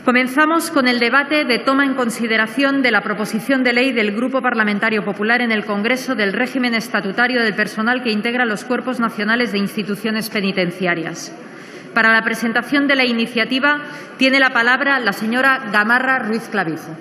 Comenzamos con el debate de toma en consideración de la proposición de ley del Grupo Parlamentario Popular en el Congreso del régimen estatutario del personal que integra los cuerpos nacionales de instituciones penitenciarias. Para la presentación de la iniciativa tiene la palabra la señora Gamarra Ruiz Clavijo.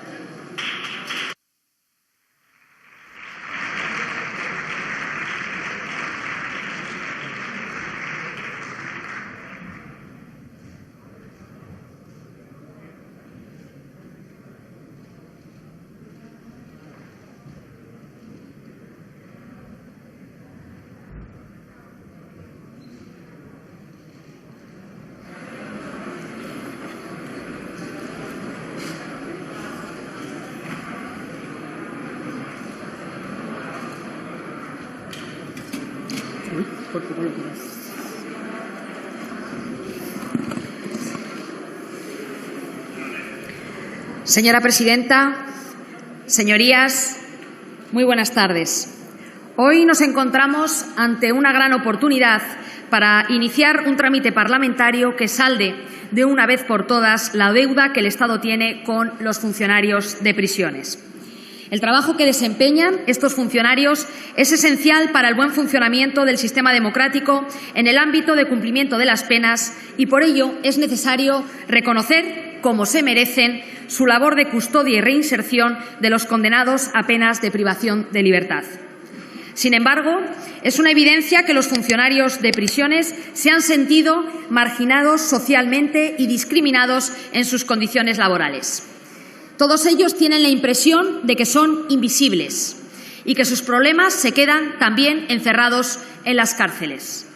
Señora presidenta, señorías, muy buenas tardes. Hoy nos encontramos ante una gran oportunidad para iniciar un trámite parlamentario que salde de una vez por todas la deuda que el Estado tiene con los funcionarios de prisiones. El trabajo que desempeñan estos funcionarios es esencial para el buen funcionamiento del sistema democrático en el ámbito de cumplimiento de las penas y, por ello, es necesario reconocer, como se merecen, su labor de custodia y reinserción de los condenados a penas de privación de libertad. Sin embargo, es una evidencia que los funcionarios de prisiones se han sentido marginados socialmente y discriminados en sus condiciones laborales. Todos ellos tienen la impresión de que son invisibles y que sus problemas se quedan también encerrados en las cárceles.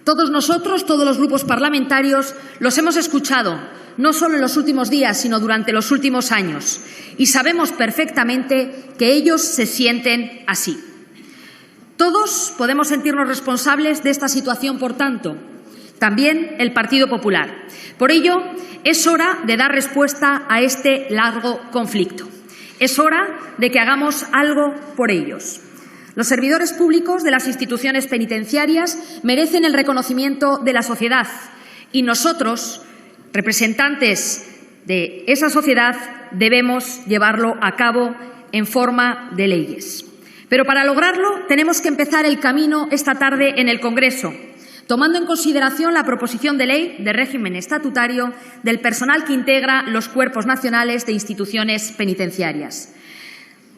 Todos nosotros, todos los grupos parlamentarios, los hemos escuchado, no solo en los últimos días, sino durante los últimos años, y sabemos perfectamente que ellos se sienten así. Todos podemos sentirnos responsables de esta situación, por tanto, también el Partido Popular. Por ello, es hora de dar respuesta a este largo conflicto. Es hora de que hagamos algo por ellos. Los servidores públicos de las instituciones penitenciarias merecen el reconocimiento de la sociedad y nosotros, representantes de esa sociedad, debemos llevarlo a cabo en forma de leyes. Pero para lograrlo tenemos que empezar el camino esta tarde en el Congreso, tomando en consideración la proposición de ley de régimen estatutario del personal que integra los cuerpos nacionales de instituciones penitenciarias.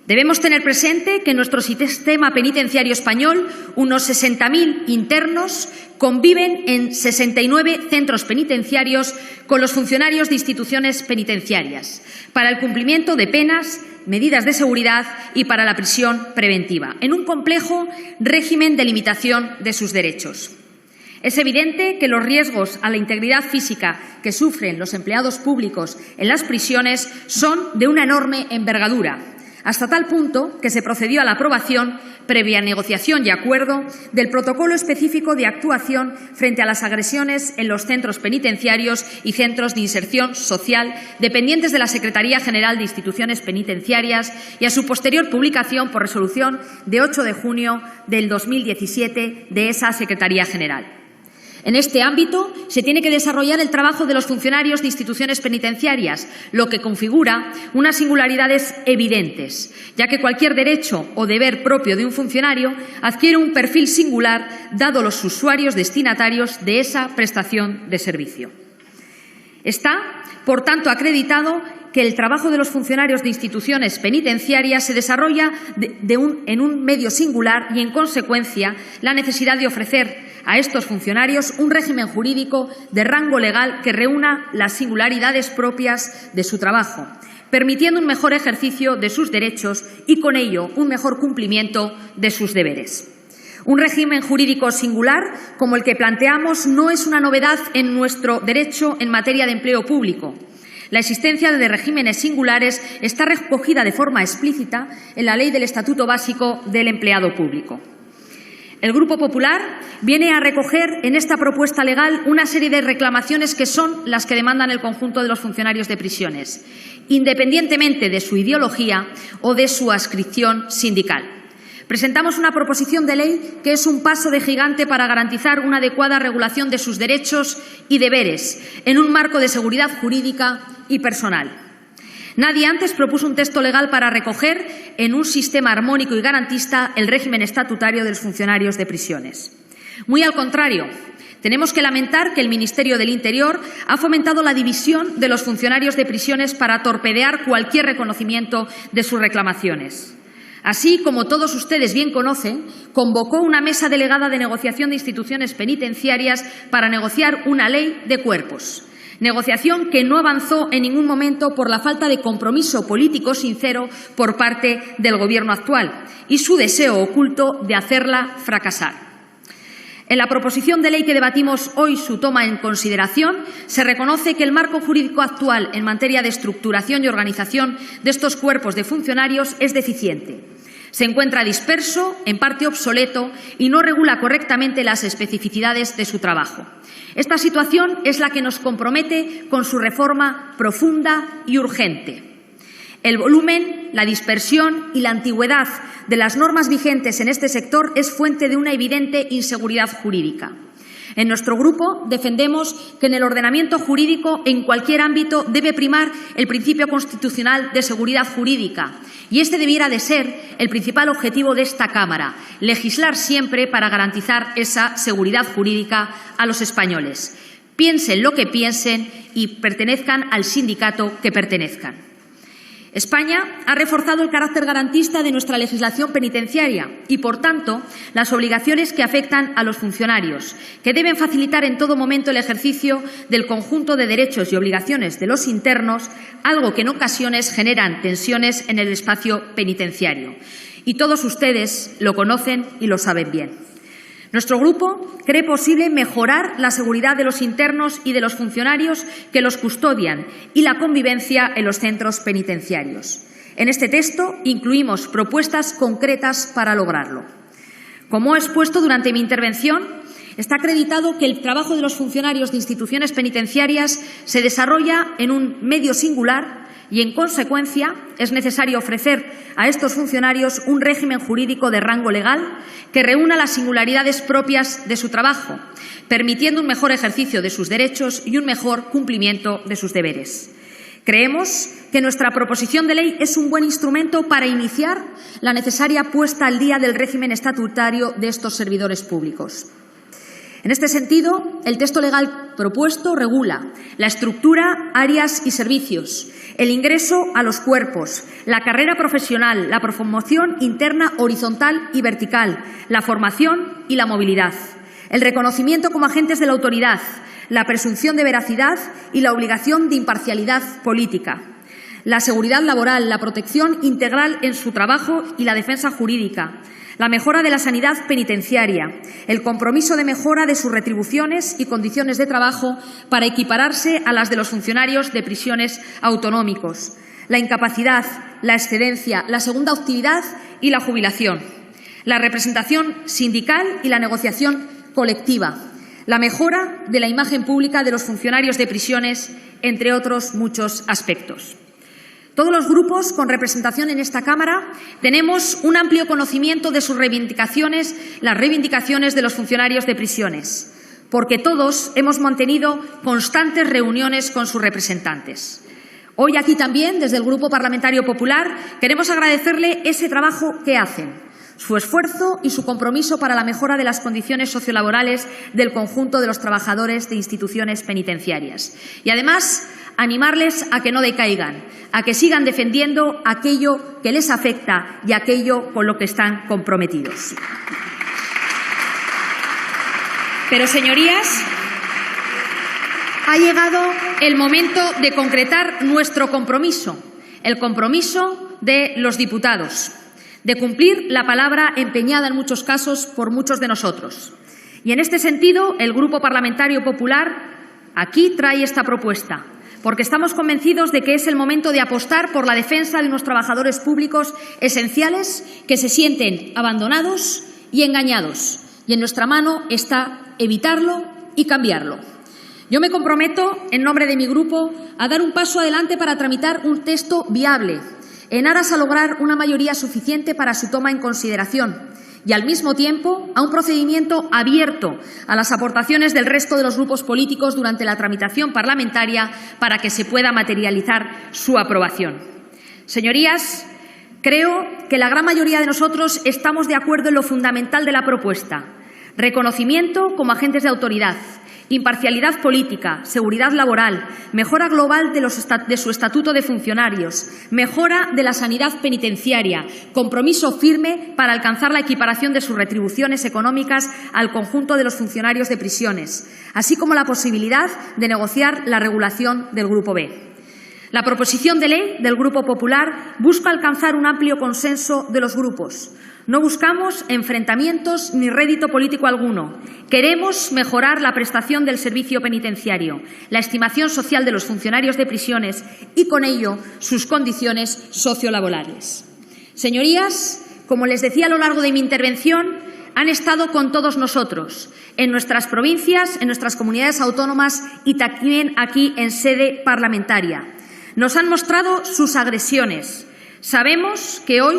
Debemos tener presente que en nuestro sistema penitenciario español unos 60.000 internos conviven en 69 centros penitenciarios con los funcionarios de instituciones penitenciarias para el cumplimiento de penas, medidas de seguridad y para la prisión preventiva, en un complejo régimen de limitación de sus derechos. Es evidente que los riesgos a la integridad física que sufren los empleados públicos en las prisiones son de una enorme envergadura, hasta tal punto que se procedió a la aprobación, previa negociación y acuerdo, del protocolo específico de actuación frente a las agresiones en los centros penitenciarios y centros de inserción social dependientes de la Secretaría General de Instituciones Penitenciarias y a su posterior publicación por resolución de 8 de junio del 2017 de esa Secretaría General. En este ámbito se tiene que desarrollar el trabajo de los funcionarios de instituciones penitenciarias, lo que configura unas singularidades evidentes, ya que cualquier derecho o deber propio de un funcionario adquiere un perfil singular dado los usuarios destinatarios de esa prestación de servicio. Está, por tanto, acreditado que el trabajo de los funcionarios de instituciones penitenciarias se desarrolla en un medio singular y, en consecuencia, la necesidad de ofrecer a estos funcionarios un régimen jurídico de rango legal que reúna las singularidades propias de su trabajo, permitiendo un mejor ejercicio de sus derechos y, con ello, un mejor cumplimiento de sus deberes. Un régimen jurídico singular, como el que planteamos, no es una novedad en nuestro derecho en materia de empleo público. La existencia de regímenes singulares está recogida de forma explícita en la Ley del Estatuto Básico del Empleado Público. El Grupo Popular viene a recoger en esta propuesta legal una serie de reclamaciones que son las que demandan el conjunto de los funcionarios de prisiones, independientemente de su ideología o de su adscripción sindical. Presentamos una proposición de ley que es un paso de gigante para garantizar una adecuada regulación de sus derechos y deberes en un marco de seguridad jurídica y personal. Nadie antes propuso un texto legal para recoger en un sistema armónico y garantista el régimen estatutario de los funcionarios de prisiones. Muy al contrario, tenemos que lamentar que el Ministerio del Interior ha fomentado la división de los funcionarios de prisiones para torpedear cualquier reconocimiento de sus reclamaciones. Así, como todos ustedes bien conocen, convocó una mesa delegada de negociación de instituciones penitenciarias para negociar una ley de cuerpos. Negociación que no avanzó en ningún momento por la falta de compromiso político sincero por parte del Gobierno actual y su deseo oculto de hacerla fracasar. En la proposición de ley que debatimos hoy, su toma en consideración, se reconoce que el marco jurídico actual en materia de estructuración y organización de estos cuerpos de funcionarios es deficiente. Se encuentra disperso, en parte obsoleto y no regula correctamente las especificidades de su trabajo. Esta situación es la que nos compromete con su reforma profunda y urgente. El volumen, la dispersión y la antigüedad de las normas vigentes en este sector es fuente de una evidente inseguridad jurídica. En nuestro grupo defendemos que en el ordenamiento jurídico, en cualquier ámbito, debe primar el principio constitucional de seguridad jurídica y este debiera de ser el principal objetivo de esta Cámara, legislar siempre para garantizar esa seguridad jurídica a los españoles. Piensen lo que piensen y pertenezcan al sindicato que pertenezcan. España ha reforzado el carácter garantista de nuestra legislación penitenciaria y, por tanto, las obligaciones que afectan a los funcionarios, que deben facilitar en todo momento el ejercicio del conjunto de derechos y obligaciones de los internos, algo que en ocasiones generan tensiones en el espacio penitenciario. Y todos ustedes lo conocen y lo saben bien. Nuestro grupo cree posible mejorar la seguridad de los internos y de los funcionarios que los custodian y la convivencia en los centros penitenciarios. En este texto incluimos propuestas concretas para lograrlo. Como he expuesto durante mi intervención, está acreditado que el trabajo de los funcionarios de instituciones penitenciarias se desarrolla en un medio singular y, en consecuencia, es necesario ofrecer a estos funcionarios un régimen jurídico de rango legal que reúna las singularidades propias de su trabajo, permitiendo un mejor ejercicio de sus derechos y un mejor cumplimiento de sus deberes. Creemos que nuestra proposición de ley es un buen instrumento para iniciar la necesaria puesta al día del régimen estatutario de estos servidores públicos. En este sentido, el texto legal propuesto regula la estructura, áreas y servicios, el ingreso a los cuerpos, la carrera profesional, la promoción interna horizontal y vertical, la formación y la movilidad, el reconocimiento como agentes de la autoridad, la presunción de veracidad y la obligación de imparcialidad política, la seguridad laboral, la protección integral en su trabajo y la defensa jurídica, la mejora de la sanidad penitenciaria, el compromiso de mejora de sus retribuciones y condiciones de trabajo para equipararse a las de los funcionarios de prisiones autonómicos, la incapacidad, la excedencia, la segunda actividad y la jubilación, la representación sindical y la negociación colectiva, la mejora de la imagen pública de los funcionarios de prisiones, entre otros muchos aspectos. Todos los grupos con representación en esta Cámara tenemos un amplio conocimiento de sus reivindicaciones, las reivindicaciones de los funcionarios de prisiones, porque todos hemos mantenido constantes reuniones con sus representantes. Hoy aquí también, desde el Grupo Parlamentario Popular, queremos agradecerle ese trabajo que hacen, su esfuerzo y su compromiso para la mejora de las condiciones sociolaborales del conjunto de los trabajadores de instituciones penitenciarias. Y además, animarles a que no decaigan, a que sigan defendiendo aquello que les afecta y aquello con lo que están comprometidos. Pero, señorías, ha llegado el momento de concretar nuestro compromiso, el compromiso de los diputados, de cumplir la palabra empeñada en muchos casos por muchos de nosotros. Y en este sentido, el Grupo Parlamentario Popular aquí trae esta propuesta, porque estamos convencidos de que es el momento de apostar por la defensa de unos trabajadores públicos esenciales que se sienten abandonados y engañados. Y en nuestra mano está evitarlo y cambiarlo. Yo me comprometo, en nombre de mi grupo, a dar un paso adelante para tramitar un texto viable, en aras a lograr una mayoría suficiente para su toma en consideración y, al mismo tiempo, a un procedimiento abierto a las aportaciones del resto de los grupos políticos durante la tramitación parlamentaria para que se pueda materializar su aprobación. Señorías, creo que la gran mayoría de nosotros estamos de acuerdo en lo fundamental de la propuesta: reconocimiento como agentes de autoridad, imparcialidad política, seguridad laboral, mejora global de su estatuto de funcionarios, mejora de la sanidad penitenciaria, compromiso firme para alcanzar la equiparación de sus retribuciones económicas al conjunto de los funcionarios de prisiones, así como la posibilidad de negociar la regulación del Grupo B. La proposición de ley del Grupo Popular busca alcanzar un amplio consenso de los grupos. No buscamos enfrentamientos ni rédito político alguno. Queremos mejorar la prestación del servicio penitenciario, la estimación social de los funcionarios de prisiones y, con ello, sus condiciones sociolaborales. Señorías, como les decía a lo largo de mi intervención, han estado con todos nosotros, en nuestras provincias, en nuestras comunidades autónomas y también aquí en sede parlamentaria. Nos han mostrado sus agresiones. Sabemos que hoy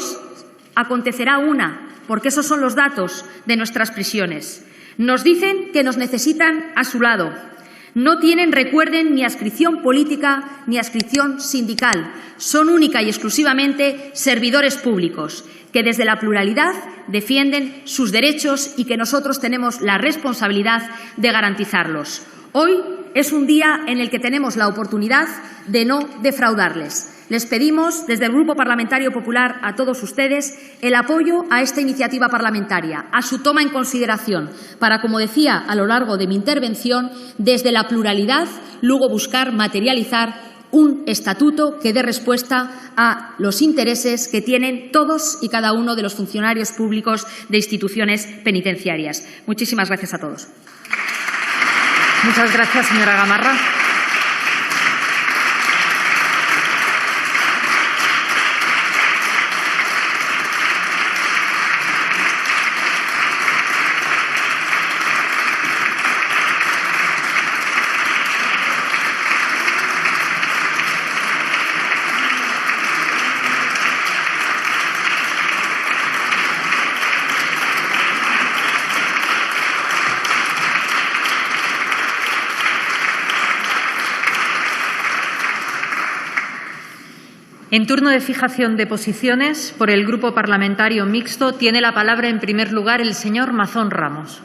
acontecerá una, porque esos son los datos de nuestras prisiones. Nos dicen que nos necesitan a su lado. No tienen, recuerden, ni adscripción política ni adscripción sindical. Son única y exclusivamente servidores públicos que desde la pluralidad defienden sus derechos y que nosotros tenemos la responsabilidad de garantizarlos. Hoy es un día en el que tenemos la oportunidad de no defraudarles. Les pedimos, desde el Grupo Parlamentario Popular, a todos ustedes, el apoyo a esta iniciativa parlamentaria, a su toma en consideración, para, como decía a lo largo de mi intervención, desde la pluralidad, luego buscar materializar un estatuto que dé respuesta a los intereses que tienen todos y cada uno de los funcionarios públicos de instituciones penitenciarias. Muchísimas gracias a todos. Muchas gracias, señora Gamarra. En turno de fijación de posiciones, por el Grupo Parlamentario Mixto, tiene la palabra en primer lugar el señor Mazón Ramos.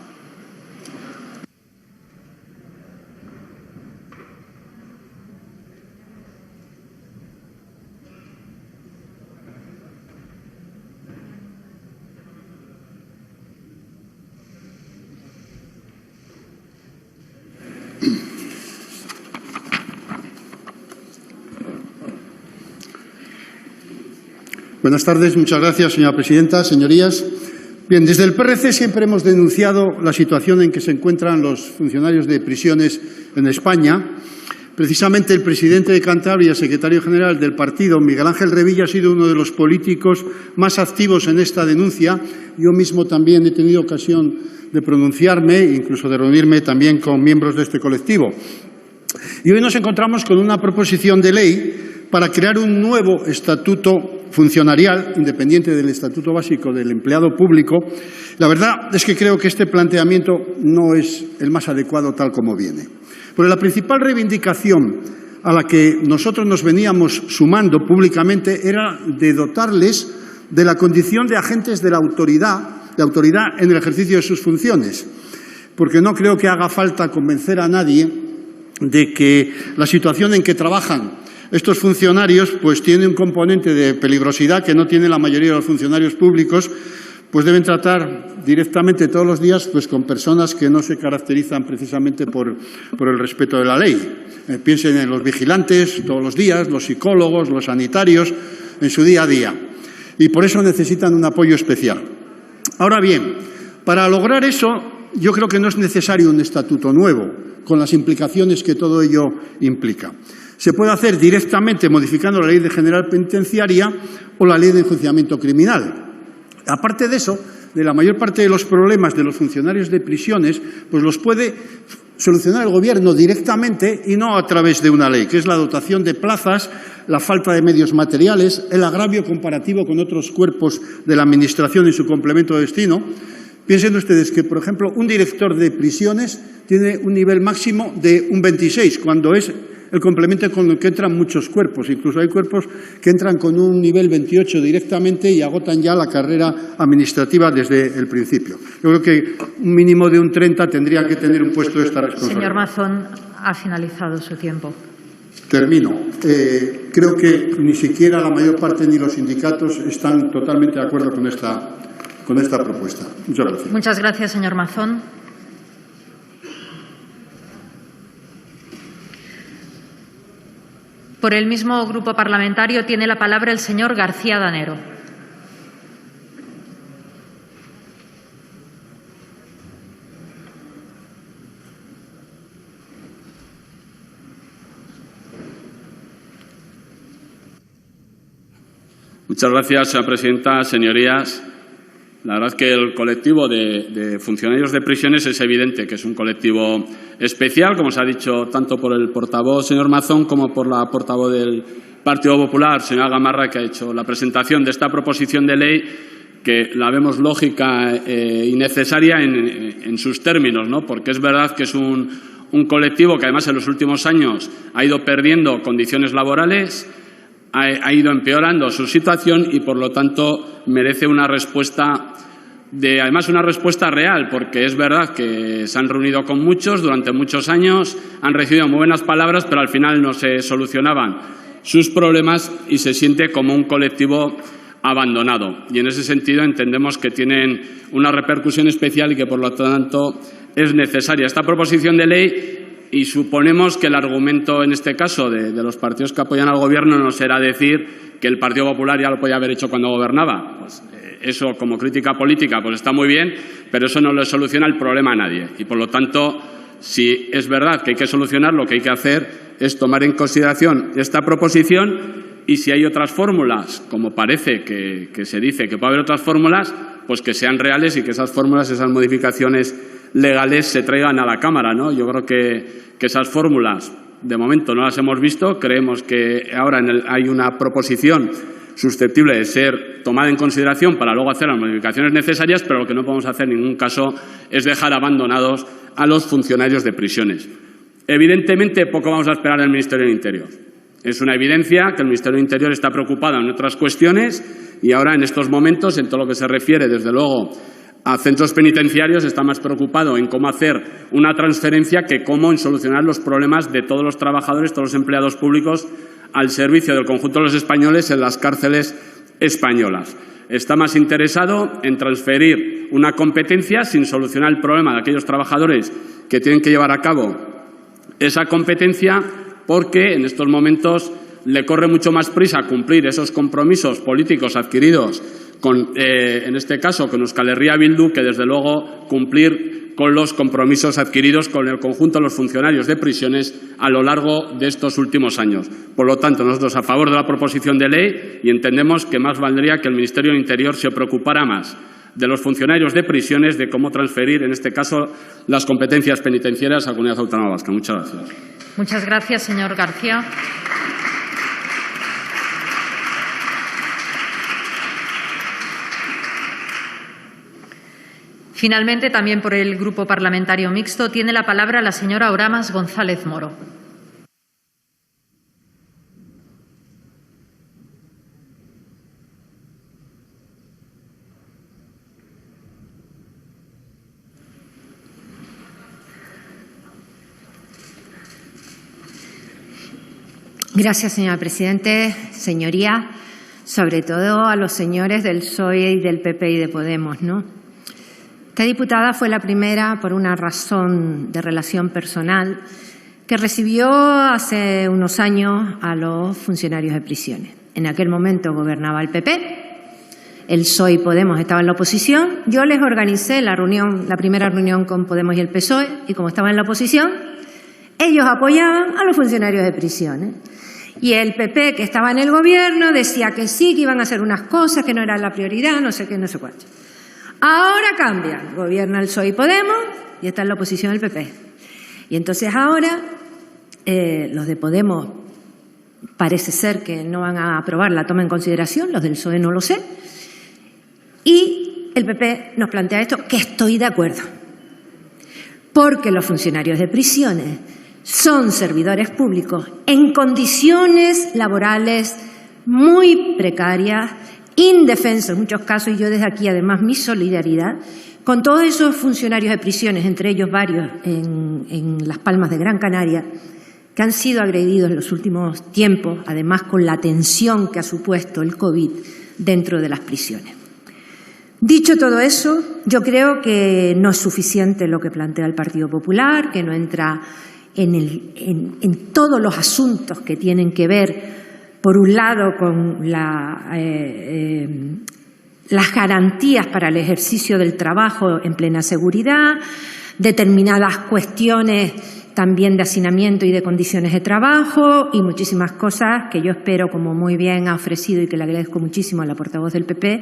Buenas tardes. Muchas gracias, señora presidenta. Señorías, bien, desde el PRC siempre hemos denunciado la situación en que se encuentran los funcionarios de prisiones en España. Precisamente el presidente de Cantabria, secretario general del partido, Miguel Ángel Revilla, ha sido uno de los políticos más activos en esta denuncia. Yo mismo también he tenido ocasión de pronunciarme, incluso de reunirme también con miembros de este colectivo. Y hoy nos encontramos con una proposición de ley para crear un nuevo estatuto funcionarial, independiente del estatuto básico del empleado público. La verdad es que creo que este planteamiento no es el más adecuado tal como viene. Porque la principal reivindicación a la que nosotros nos veníamos sumando públicamente era de dotarles de la condición de agentes de la autoridad en el ejercicio de sus funciones. Porque no creo que haga falta convencer a nadie de que la situación en que trabajan estos funcionarios pues tiene un componente de peligrosidad que no tiene la mayoría de los funcionarios públicos, pues deben tratar directamente todos los días pues con personas que no se caracterizan precisamente por el respeto de la ley. Piensen en los vigilantes todos los días, los psicólogos, los sanitarios, en su día a día. Y por eso necesitan un apoyo especial. Ahora bien, para lograr eso yo creo que no es necesario un estatuto nuevo, con las implicaciones que todo ello implica. Se puede hacer directamente modificando la Ley General Penitenciaria o la Ley de Enjuiciamiento Criminal. Aparte de eso, de la mayor parte de los problemas de los funcionarios de prisiones, pues los puede solucionar el Gobierno directamente y no a través de una ley, que es la dotación de plazas la falta de medios materiales, el agravio comparativo con otros cuerpos de la Administración y su complemento de destino. Piensen ustedes que, por ejemplo, un director de prisiones tiene un nivel máximo de un 26, cuando es el complemento con el que entran muchos cuerpos. Incluso hay cuerpos que entran con un nivel 28 directamente y agotan ya la carrera administrativa desde el principio. Yo creo que un mínimo de un 30 tendría que tener un puesto de esta responsabilidad. Señor Mazón, ha finalizado su tiempo. Termino. Creo que ni siquiera la mayor parte ni los sindicatos están totalmente de acuerdo con esta propuesta. Muchas gracias. Muchas gracias, señor Mazón. Por el mismo grupo parlamentario tiene la palabra el señor García Danero. Muchas gracias, señora presidenta. Señorías, la verdad es que el colectivo de funcionarios de prisiones es evidente que es un colectivo especial, como se ha dicho tanto por el portavoz, señor Mazón, como por la portavoz del Partido Popular, señora Gamarra, que ha hecho la presentación de esta proposición de ley, que la vemos lógica y necesaria en sus términos, ¿no? Porque es verdad que es un colectivo que, además, en los últimos años ha ido perdiendo condiciones laborales, ha ido empeorando su situación y, por lo tanto, merece una respuesta, además una respuesta real, porque es verdad que se han reunido con muchos durante muchos años, han recibido muy buenas palabras, pero al final no se solucionaban sus problemas y se siente como un colectivo abandonado. Y en ese sentido entendemos que tienen una repercusión especial y que, por lo tanto, es necesaria esta proposición de ley. Y suponemos que el argumento, en este caso, de los partidos que apoyan al Gobierno no será decir que el Partido Popular ya lo podía haber hecho cuando gobernaba. Pues, eso, como crítica política, pues está muy bien, pero eso no le soluciona el problema a nadie. Y, por lo tanto, si es verdad que hay que solucionar, lo que hay que hacer es tomar en consideración esta proposición y, si hay otras fórmulas, como parece que se dice que puede haber otras fórmulas, pues que sean reales y que esas fórmulas, esas modificaciones legales se traigan a la Cámara, ¿no? Yo creo que esas fórmulas, de momento, no las hemos visto. Creemos que ahora hay una proposición susceptible de ser tomada en consideración para luego hacer las modificaciones necesarias, pero lo que no podemos hacer en ningún caso es dejar abandonados a los funcionarios de prisiones. Evidentemente, poco vamos a esperar del Ministerio del Interior. Es una evidencia que el Ministerio del Interior está preocupado en otras cuestiones y ahora, en estos momentos, en todo lo que se refiere, desde luego, a centros penitenciarios, está más preocupado en cómo hacer una transferencia que cómo en solucionar los problemas de todos los trabajadores, todos los empleados públicos al servicio del conjunto de los españoles en las cárceles españolas. Está más interesado en transferir una competencia sin solucionar el problema de aquellos trabajadores que tienen que llevar a cabo esa competencia, porque en estos momentos le corre mucho más prisa cumplir esos compromisos políticos adquiridos en este caso con Euskal Herria Bildu, que desde luego cumplir con los compromisos adquiridos con el conjunto de los funcionarios de prisiones a lo largo de estos últimos años. Por lo tanto, nosotros a favor de la proposición de ley y entendemos que más valdría que el Ministerio del Interior se preocupara más de los funcionarios de prisiones, de cómo transferir, en este caso, las competencias penitenciarias a la Comunidad Autónoma Vasca. Muchas gracias. Muchas gracias, señor García. Finalmente, también por el Grupo Parlamentario Mixto, tiene la palabra la señora Oramas González Moro. Gracias, señora presidente. Señoría, sobre todo a los señores del PSOE y del PP y de Podemos, ¿no? Esta diputada fue la primera, por una razón de relación personal, que recibió hace unos años a los funcionarios de prisiones. En aquel momento gobernaba el PP, el PSOE y Podemos estaban en la oposición. Yo les organicé la primera reunión con Podemos y el PSOE, y como estaban en la oposición, ellos apoyaban a los funcionarios de prisiones. Y el PP, que estaba en el gobierno, decía que sí, que iban a hacer unas cosas, que no era la prioridad, no sé qué, no sé cuánto. Ahora cambia, gobierna el PSOE y Podemos y está en la oposición el PP. Y entonces ahora los de Podemos parece ser que no van a aprobar la toma en consideración, los del PSOE no lo sé, y el PP nos plantea esto, que estoy de acuerdo, porque los funcionarios de prisiones son servidores públicos en condiciones laborales muy precarias, indefensos en muchos casos, y yo desde aquí además mi solidaridad con todos esos funcionarios de prisiones, entre ellos varios en Las Palmas de Gran Canaria, que han sido agredidos en los últimos tiempos, además con la tensión que ha supuesto el COVID dentro de las prisiones. Dicho todo eso, yo creo que no es suficiente lo que plantea el Partido Popular, que no entra en todos los asuntos que tienen que ver, por un lado, con las garantías para el ejercicio del trabajo en plena seguridad, determinadas cuestiones también de hacinamiento y de condiciones de trabajo y muchísimas cosas que yo espero, como muy bien ha ofrecido y que le agradezco muchísimo a la portavoz del PP,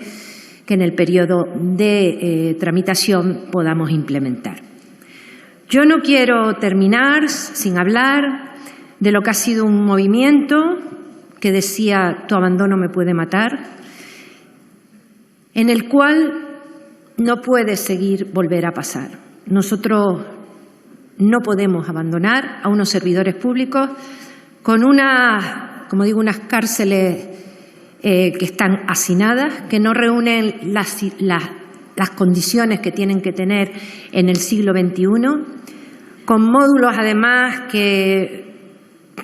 que en el periodo de tramitación podamos implementar. Yo no quiero terminar sin hablar de lo que ha sido un movimiento que decía «tu abandono me puede matar», en el cual no puede seguir volver a pasar. Nosotros no podemos abandonar a unos servidores públicos con unas cárceles que están hacinadas, que no reúnen las condiciones que tienen que tener en el siglo XXI, con módulos además que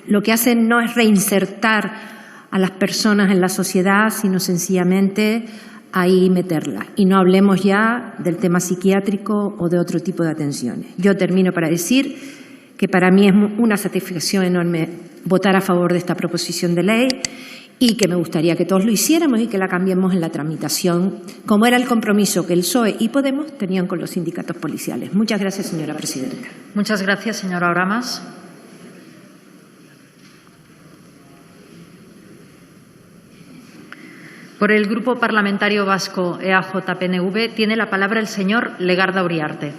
lo que hacen no es reinsertar a las personas en la sociedad, sino sencillamente ahí meterlas. Y no hablemos ya del tema psiquiátrico o de otro tipo de atenciones. Yo termino para decir que para mí es una satisfacción enorme votar a favor de esta proposición de ley y que me gustaría que todos lo hiciéramos y que la cambiemos en la tramitación, como era el compromiso que el PSOE y Podemos tenían con los sindicatos policiales. Muchas gracias, señora presidenta. Muchas gracias, señora Oramas. Por el Grupo Parlamentario Vasco EAJ-PNV tiene la palabra el señor Legarda Uriarte.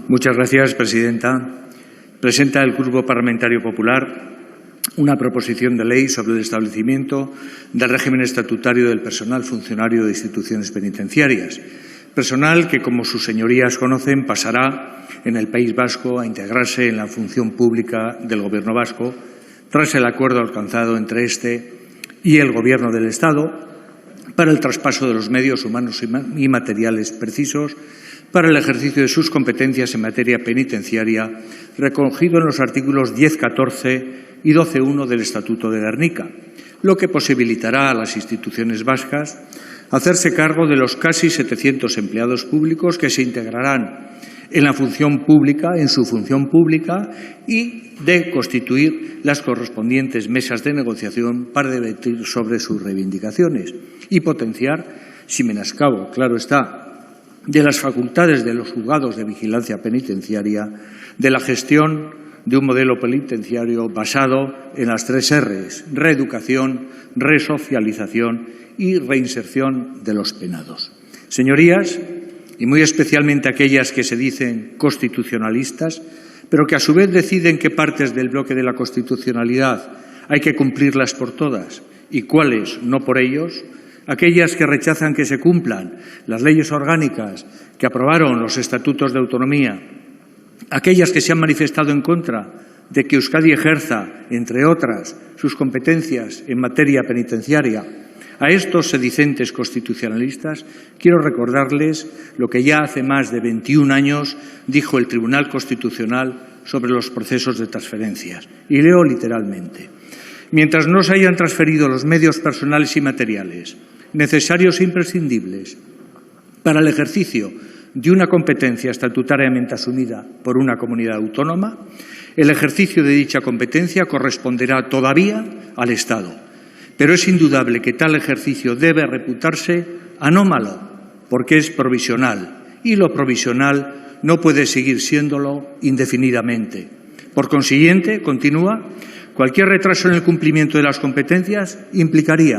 Muchas gracias, presidenta. Presenta el Grupo Parlamentario Popular una proposición de ley sobre el establecimiento del régimen estatutario del personal funcionario de instituciones penitenciarias. Personal que, como sus señorías conocen, pasará en el País Vasco a integrarse en la función pública del Gobierno vasco tras el acuerdo alcanzado entre este y el Gobierno del Estado para el traspaso de los medios humanos y materiales precisos para el ejercicio de sus competencias en materia penitenciaria, recogido en los artículos 10, 14 y 12.1 del Estatuto de Gernika, lo que posibilitará a las instituciones vascas hacerse cargo de los casi 700 empleados públicos que se integrarán en la función pública, en su función pública, y de constituir las correspondientes mesas de negociación para debatir sobre sus reivindicaciones y potenciar, sin menoscabo, claro está, de las facultades de los juzgados de vigilancia penitenciaria, de la gestión de un modelo penitenciario basado en las 3 R's: reeducación, resocialización y reinserción de los penados. Señorías, y muy especialmente aquellas que se dicen constitucionalistas, pero que a su vez deciden qué partes del bloque de la constitucionalidad hay que cumplirlas por todas y cuáles no por ellos, aquellas que rechazan que se cumplan las leyes orgánicas que aprobaron los estatutos de autonomía, aquellas que se han manifestado en contra de que Euskadi ejerza, entre otras, sus competencias en materia penitenciaria. A estos sedicentes constitucionalistas quiero recordarles lo que ya hace más de 21 años dijo el Tribunal Constitucional sobre los procesos de transferencias. Y leo literalmente: mientras no se hayan transferido los medios personales y materiales necesarios e imprescindibles para el ejercicio de una competencia estatutariamente asumida por una comunidad autónoma, el ejercicio de dicha competencia corresponderá todavía al Estado. Pero es indudable que tal ejercicio debe reputarse anómalo, porque es provisional, y lo provisional no puede seguir siéndolo indefinidamente. Por consiguiente, continúa, cualquier retraso en el cumplimiento de las competencias implicaría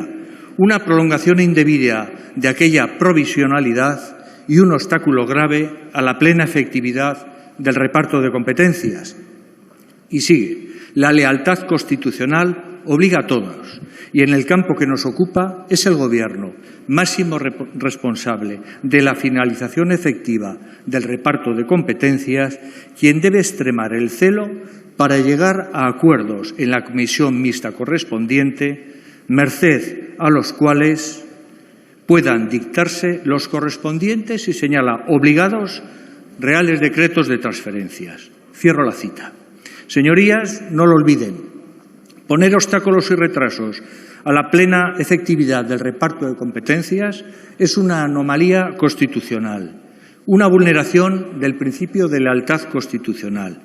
una prolongación indebida de aquella provisionalidad y un obstáculo grave a la plena efectividad del reparto de competencias. Y sigue, la lealtad constitucional obliga a todos y en el campo que nos ocupa es el Gobierno, máximo responsable de la finalización efectiva del reparto de competencias, quien debe extremar el celo para llegar a acuerdos en la comisión mixta correspondiente, merced a los cuales puedan dictarse los correspondientes, y señala, obligados reales decretos de transferencias. Cierro la cita. Señorías, no lo olviden, poner obstáculos y retrasos a la plena efectividad del reparto de competencias es una anomalía constitucional, una vulneración del principio de lealtad constitucional.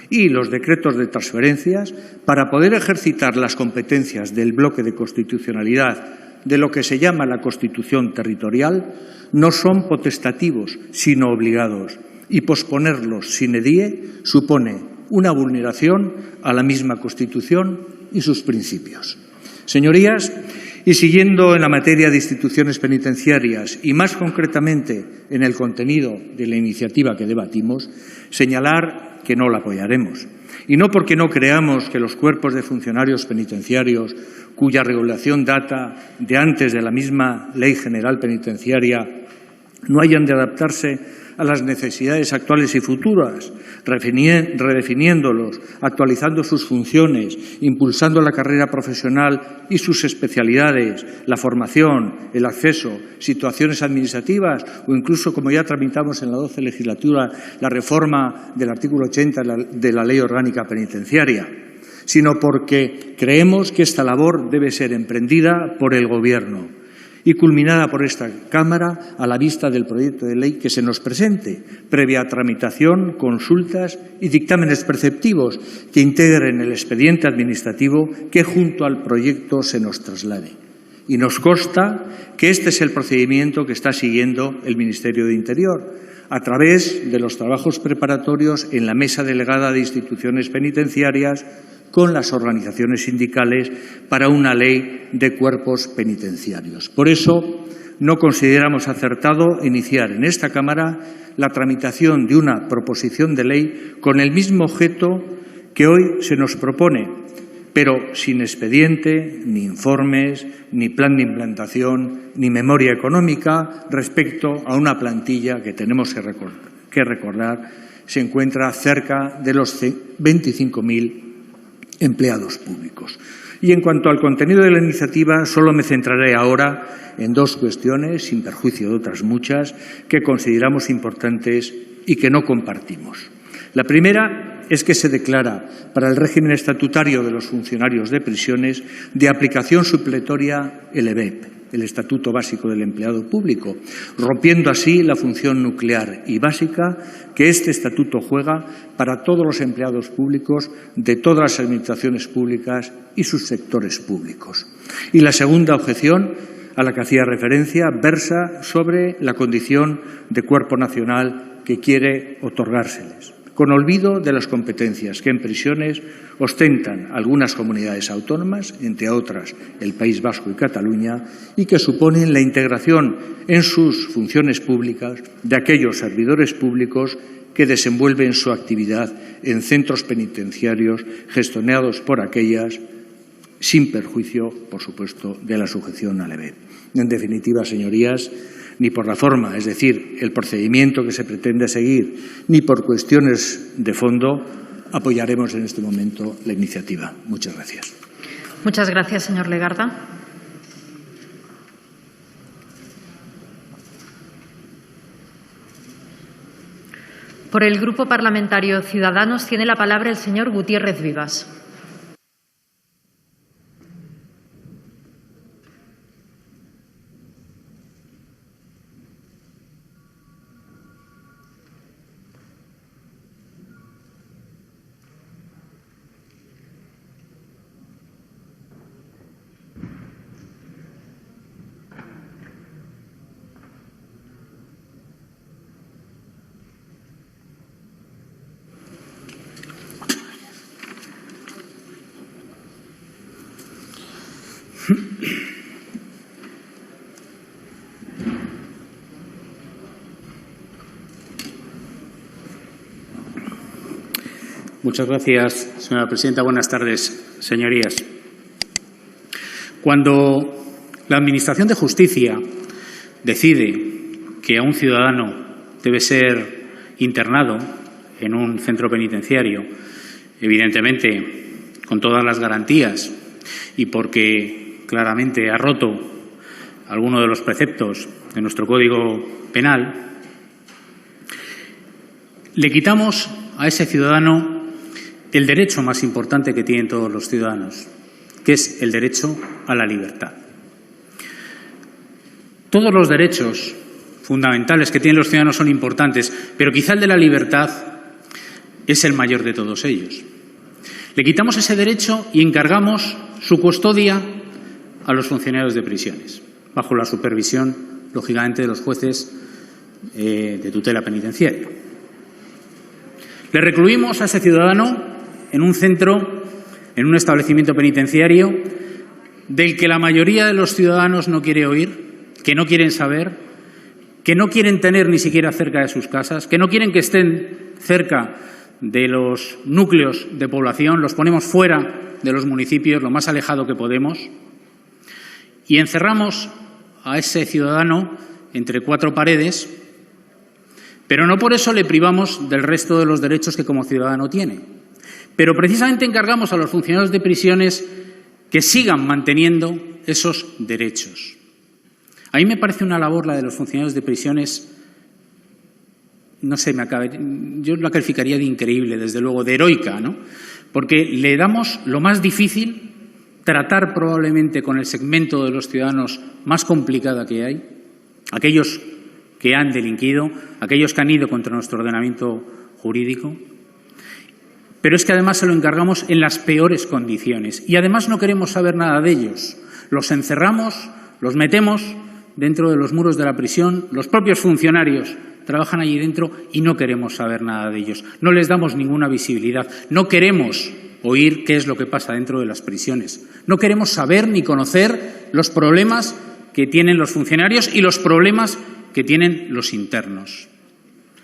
Y los decretos de transferencias, para poder ejercitar las competencias del bloque de constitucionalidad de lo que se llama la Constitución territorial, no son potestativos, sino obligados, y posponerlos sine die supone una vulneración a la misma Constitución y sus principios. Señorías, y siguiendo en la materia de instituciones penitenciarias y más concretamente en el contenido de la iniciativa que debatimos, señalar que no la apoyaremos. Y no porque no creamos que los cuerpos de funcionarios penitenciarios, cuya regulación data de antes de la misma Ley General Penitenciaria, no hayan de adaptarse a las necesidades actuales y futuras, redefiniéndolos, actualizando sus funciones, impulsando la carrera profesional y sus especialidades, la formación, el acceso, situaciones administrativas o incluso, como ya tramitamos en la 12 legislatura, la reforma del artículo 80 de la Ley Orgánica Penitenciaria, sino porque creemos que esta labor debe ser emprendida por el Gobierno y culminada por esta Cámara a la vista del proyecto de ley que se nos presente, previa tramitación, consultas y dictámenes preceptivos que integren el expediente administrativo que junto al proyecto se nos traslade. Y nos consta que este es el procedimiento que está siguiendo el Ministerio de Interior, a través de los trabajos preparatorios en la Mesa Delegada de Instituciones Penitenciarias con las organizaciones sindicales para una ley de cuerpos penitenciarios. Por eso, no consideramos acertado iniciar en esta Cámara la tramitación de una proposición de ley con el mismo objeto que hoy se nos propone, pero sin expediente, ni informes, ni plan de implantación, ni memoria económica respecto a una plantilla que tenemos que recordar se encuentra cerca de los 25.000 empleados públicos. Y en cuanto al contenido de la iniciativa, solo me centraré ahora en dos cuestiones, sin perjuicio de otras muchas, que consideramos importantes y que no compartimos. La primera es que se declara para el régimen estatutario de los funcionarios de prisiones de aplicación supletoria el EBEP, el Estatuto Básico del Empleado Público, rompiendo así la función nuclear y básica que este estatuto juega para todos los empleados públicos de todas las administraciones públicas y sus sectores públicos. Y la segunda objeción, a la que hacía referencia, versa sobre la condición de cuerpo nacional que quiere otorgárseles, con olvido de las competencias que en prisiones ostentan algunas comunidades autónomas, entre otras el País Vasco y Cataluña, y que suponen la integración en sus funciones públicas de aquellos servidores públicos que desenvuelven su actividad en centros penitenciarios gestionados por aquellas, sin perjuicio, por supuesto, de la sujeción al EBEP. En definitiva, señorías, ni por la forma, es decir, el procedimiento que se pretende seguir, ni por cuestiones de fondo, apoyaremos en este momento la iniciativa. Muchas gracias. Muchas gracias, señor Legarda. Por el Grupo Parlamentario Ciudadanos tiene la palabra el señor Gutiérrez Vivas. Muchas gracias, señora presidenta. Buenas tardes, señorías. Cuando la Administración de Justicia decide que a un ciudadano debe ser internado en un centro penitenciario, evidentemente con todas las garantías y porque claramente ha roto alguno de los preceptos de nuestro Código Penal, le quitamos a ese ciudadano el derecho más importante que tienen todos los ciudadanos, que es el derecho a la libertad. Todos los derechos fundamentales que tienen los ciudadanos son importantes, pero quizá el de la libertad es el mayor de todos ellos. Le quitamos ese derecho y encargamos su custodia a los funcionarios de prisiones, bajo la supervisión, lógicamente, de los jueces de tutela penitenciaria. Le recluimos a ese ciudadano en un centro, en un establecimiento penitenciario del que la mayoría de los ciudadanos no quiere oír, que no quieren saber, que no quieren tener ni siquiera cerca de sus casas, que no quieren que estén cerca de los núcleos de población, los ponemos fuera de los municipios, lo más alejado que podemos, y encerramos a ese ciudadano entre cuatro paredes, pero no por eso le privamos del resto de los derechos que como ciudadano tiene. Pero precisamente encargamos a los funcionarios de prisiones que sigan manteniendo esos derechos. A mí me parece una labor la de los funcionarios de prisiones, no sé, yo la calificaría de increíble, desde luego, de heroica, ¿no? Porque le damos lo más difícil, tratar probablemente con el segmento de los ciudadanos más complicada que hay, aquellos que han delinquido, aquellos que han ido contra nuestro ordenamiento jurídico. Pero es que además se lo encargamos en las peores condiciones y además no queremos saber nada de ellos. Los encerramos, los metemos dentro de los muros de la prisión, los propios funcionarios trabajan allí dentro y no queremos saber nada de ellos. No les damos ninguna visibilidad, no queremos oír qué es lo que pasa dentro de las prisiones. No queremos saber ni conocer los problemas que tienen los funcionarios y los problemas que tienen los internos.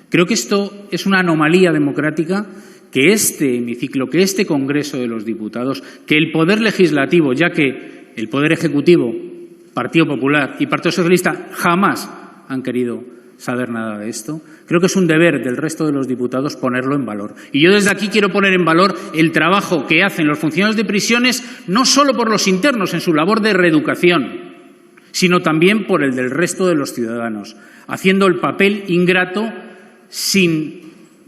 Creo que esto es una anomalía democrática que este hemiciclo, que este Congreso de los Diputados, que el Poder Legislativo, ya que el Poder Ejecutivo, Partido Popular y Partido Socialista jamás han querido saber nada de esto, creo que es un deber del resto de los diputados ponerlo en valor. Y yo desde aquí quiero poner en valor el trabajo que hacen los funcionarios de prisiones, no solo por los internos en su labor de reeducación, sino también por el del resto de los ciudadanos, haciendo el papel ingrato sin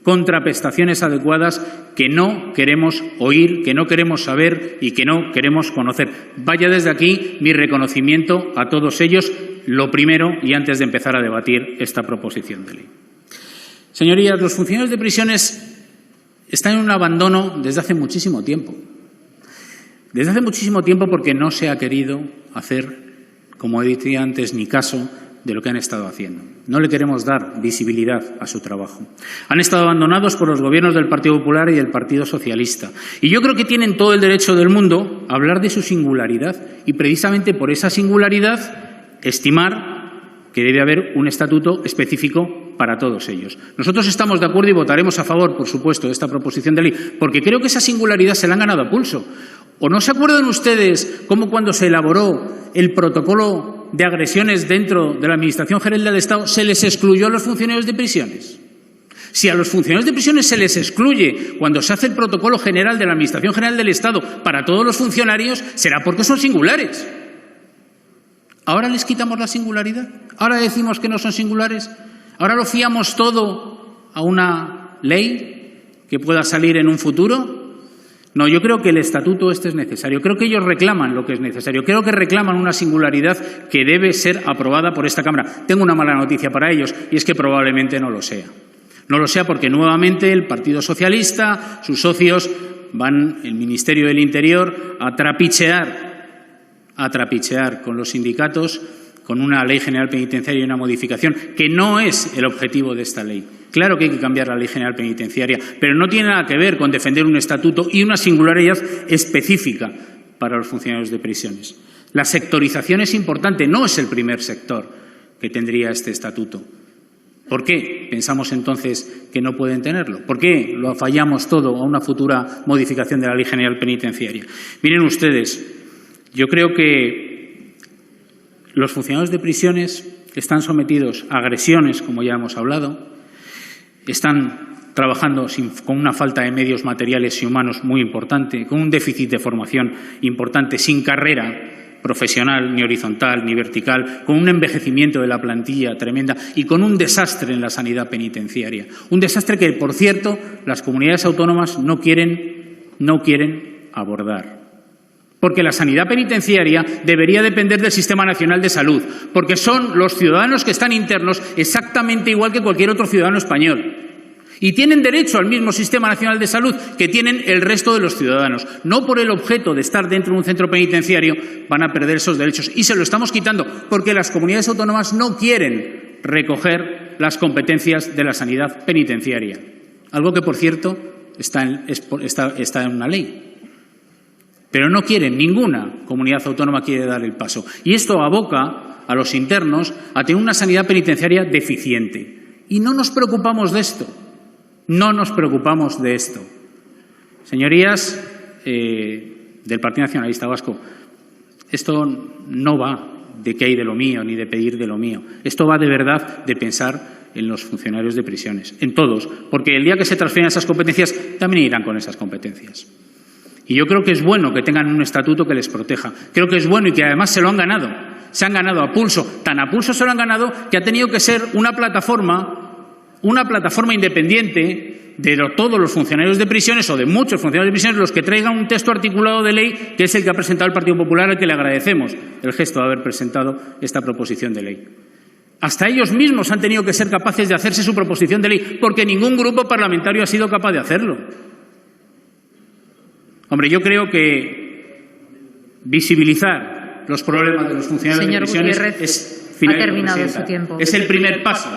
contraprestaciones adecuadas que no queremos oír, que no queremos saber y que no queremos conocer. Vaya desde aquí mi reconocimiento a todos ellos, lo primero y antes de empezar a debatir esta proposición de ley. Señorías, los funcionarios de prisiones están en un abandono desde hace muchísimo tiempo. Desde hace muchísimo tiempo porque no se ha querido hacer, como decía antes, ni caso de lo que han estado haciendo. No le queremos dar visibilidad a su trabajo. Han estado abandonados por los gobiernos del Partido Popular y del Partido Socialista. Y yo creo que tienen todo el derecho del mundo a hablar de su singularidad y precisamente por esa singularidad estimar que debe haber un estatuto específico para todos ellos. Nosotros estamos de acuerdo y votaremos a favor, por supuesto, de esta proposición de ley, porque creo que esa singularidad se la han ganado a pulso. ¿O no se acuerdan ustedes cómo cuando se elaboró el protocolo de agresiones dentro de la Administración General del Estado se les excluyó a los funcionarios de prisiones? Si a los funcionarios de prisiones se les excluye cuando se hace el protocolo general de la Administración General del Estado para todos los funcionarios, será porque son singulares. ¿Ahora les quitamos la singularidad? ¿Ahora decimos que no son singulares? ¿Ahora lo fiamos todo a una ley que pueda salir en un futuro? No, yo creo que el estatuto este es necesario. Creo que ellos reclaman lo que es necesario. Creo que reclaman una singularidad que debe ser aprobada por esta Cámara. Tengo una mala noticia para ellos y es que probablemente no lo sea. No lo sea porque nuevamente el Partido Socialista, sus socios, van, el Ministerio del Interior, a trapichear con los sindicatos, con una ley general penitenciaria y una modificación, que no es el objetivo de esta ley. Claro que hay que cambiar la ley general penitenciaria, pero no tiene nada que ver con defender un estatuto y una singularidad específica para los funcionarios de prisiones. La sectorización es importante, no es el primer sector que tendría este estatuto. ¿Por qué pensamos entonces que no pueden tenerlo? ¿Por qué lo fallamos todo a una futura modificación de la Ley General Penitenciaria? Miren ustedes, yo creo que los funcionarios de prisiones están sometidos a agresiones, como ya hemos hablado, están trabajando con una falta de medios materiales y humanos muy importante, con un déficit de formación importante, sin carrera profesional, ni horizontal, ni vertical, con un envejecimiento de la plantilla tremenda y con un desastre en la sanidad penitenciaria. Un desastre que, por cierto, las comunidades autónomas no quieren abordar. Porque la sanidad penitenciaria debería depender del Sistema Nacional de Salud, porque son los ciudadanos que están internos exactamente igual que cualquier otro ciudadano español. Y tienen derecho al mismo Sistema Nacional de Salud que tienen el resto de los ciudadanos. No por el objeto de estar dentro de un centro penitenciario van a perder esos derechos. Y se lo estamos quitando porque las comunidades autónomas no quieren recoger las competencias de la sanidad penitenciaria. Algo que, por cierto, está en una ley. Pero no quieren, ninguna comunidad autónoma quiere dar el paso. Y esto aboca a los internos a tener una sanidad penitenciaria deficiente. Y no nos preocupamos de esto. No nos preocupamos de esto. Señorías del Partido Nacionalista Vasco, esto no va de qué hay de lo mío ni de pedir de lo mío. Esto va de verdad de pensar en los funcionarios de prisiones, en todos, porque el día que se transfieren esas competencias también irán con esas competencias. Y yo creo que es bueno que tengan un estatuto que les proteja. Creo que es bueno y que además se lo han ganado. Se han ganado a pulso. Tan a pulso se lo han ganado que ha tenido que ser una plataforma independiente de todos los funcionarios de prisiones o de muchos funcionarios de prisiones los que traigan un texto articulado de ley, que es el que ha presentado el Partido Popular, al que le agradecemos el gesto de haber presentado esta proposición de ley. Hasta ellos mismos han tenido que ser capaces de hacerse su proposición de ley, porque ningún grupo parlamentario ha sido capaz de hacerlo. Hombre, yo creo que visibilizar los problemas de los funcionarios de prisiones ha terminado su tiempo. Es el primer paso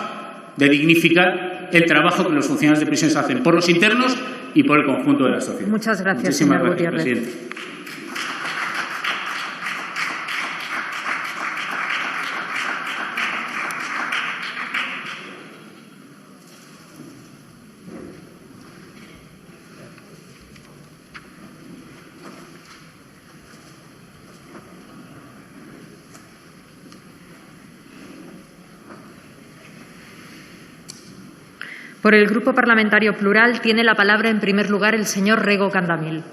de dignificar el trabajo que los funcionarios de prisiones hacen por los internos y por el conjunto de la sociedad. Muchas gracias, Muchísimas señor gracias, Gutiérrez. presidente. Por el Grupo Parlamentario Plural tiene la palabra en primer lugar el señor Rego Candamil.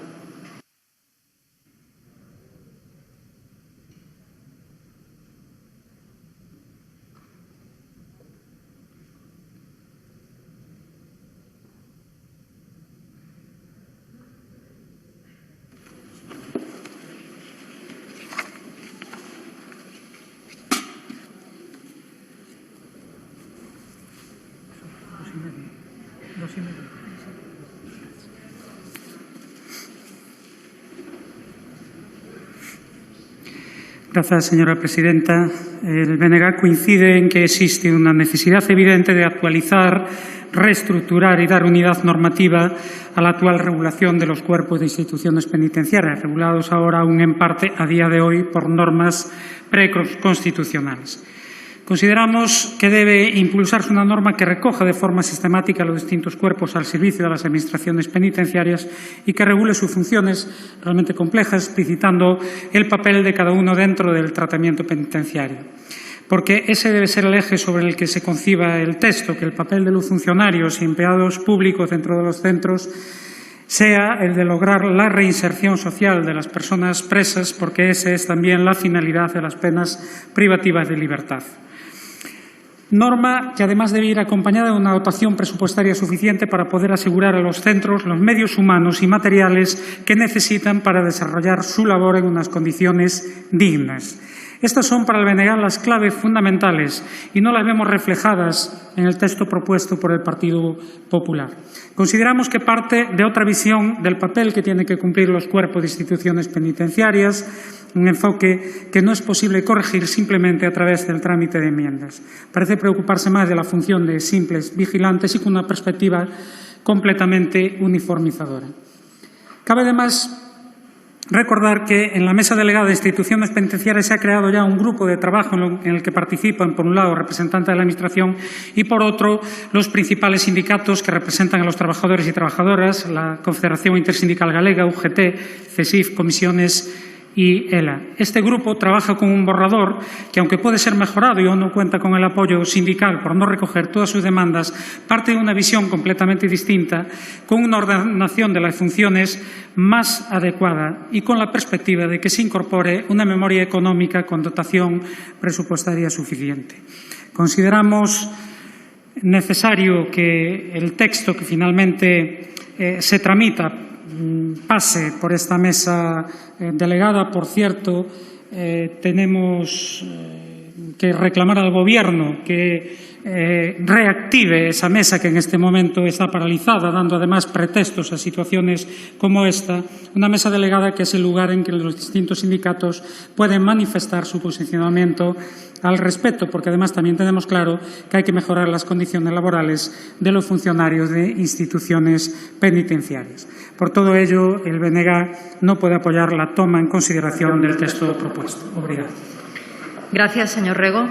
Gracias, señora presidenta. El BNG coincide en que existe una necesidad evidente de actualizar, reestructurar y dar unidad normativa a la actual regulación de los cuerpos de instituciones penitenciarias, regulados ahora aún en parte a día de hoy por normas preconstitucionales. Consideramos que debe impulsarse una norma que recoja de forma sistemática los distintos cuerpos al servicio de las administraciones penitenciarias y que regule sus funciones realmente complejas, explicitando el papel de cada uno dentro del tratamiento penitenciario. Porque ese debe ser el eje sobre el que se conciba el texto, que el papel de los funcionarios y empleados públicos dentro de los centros sea el de lograr la reinserción social de las personas presas, porque esa es también la finalidad de las penas privativas de libertad. Norma que además debe ir acompañada de una dotación presupuestaria suficiente para poder asegurar a los centros los medios humanos y materiales que necesitan para desarrollar su labor en unas condiciones dignas. Estas son para el BNG las claves fundamentales y no las vemos reflejadas en el texto propuesto por el Partido Popular. Consideramos que parte de otra visión del papel que tienen que cumplir los cuerpos de instituciones penitenciarias, un enfoque que no es posible corregir simplemente a través del trámite de enmiendas. Parece preocuparse más de la función de simples vigilantes y con una perspectiva completamente uniformizadora. Cabe además Recordar que en la Mesa Delegada de Instituciones Penitenciarias se ha creado ya un grupo de trabajo en el que participan, por un lado, representantes de la Administración y, por otro, los principales sindicatos que representan a los trabajadores y trabajadoras, la Confederación Intersindical Galega, UGT, CESIF, Comisiones y ELA. Este grupo trabaja con un borrador que, aunque puede ser mejorado y aún no cuenta con el apoyo sindical por no recoger todas sus demandas, parte de una visión completamente distinta, con una ordenación de las funciones más adecuada y con la perspectiva de que se incorpore una memoria económica con dotación presupuestaria suficiente. Consideramos necesario que el texto que finalmente se tramita pase por esta mesa delegada. Por cierto, tenemos que reclamar al Gobierno que reactive esa mesa que en este momento está paralizada, dando además pretextos a situaciones como esta, una mesa delegada que es el lugar en que los distintos sindicatos pueden manifestar su posicionamiento al respecto, porque además también tenemos claro que hay que mejorar las condiciones laborales de los funcionarios de instituciones penitenciarias. Por todo ello, el BNG no puede apoyar la toma en consideración del texto propuesto. Obrigado. Gracias, señor Rego.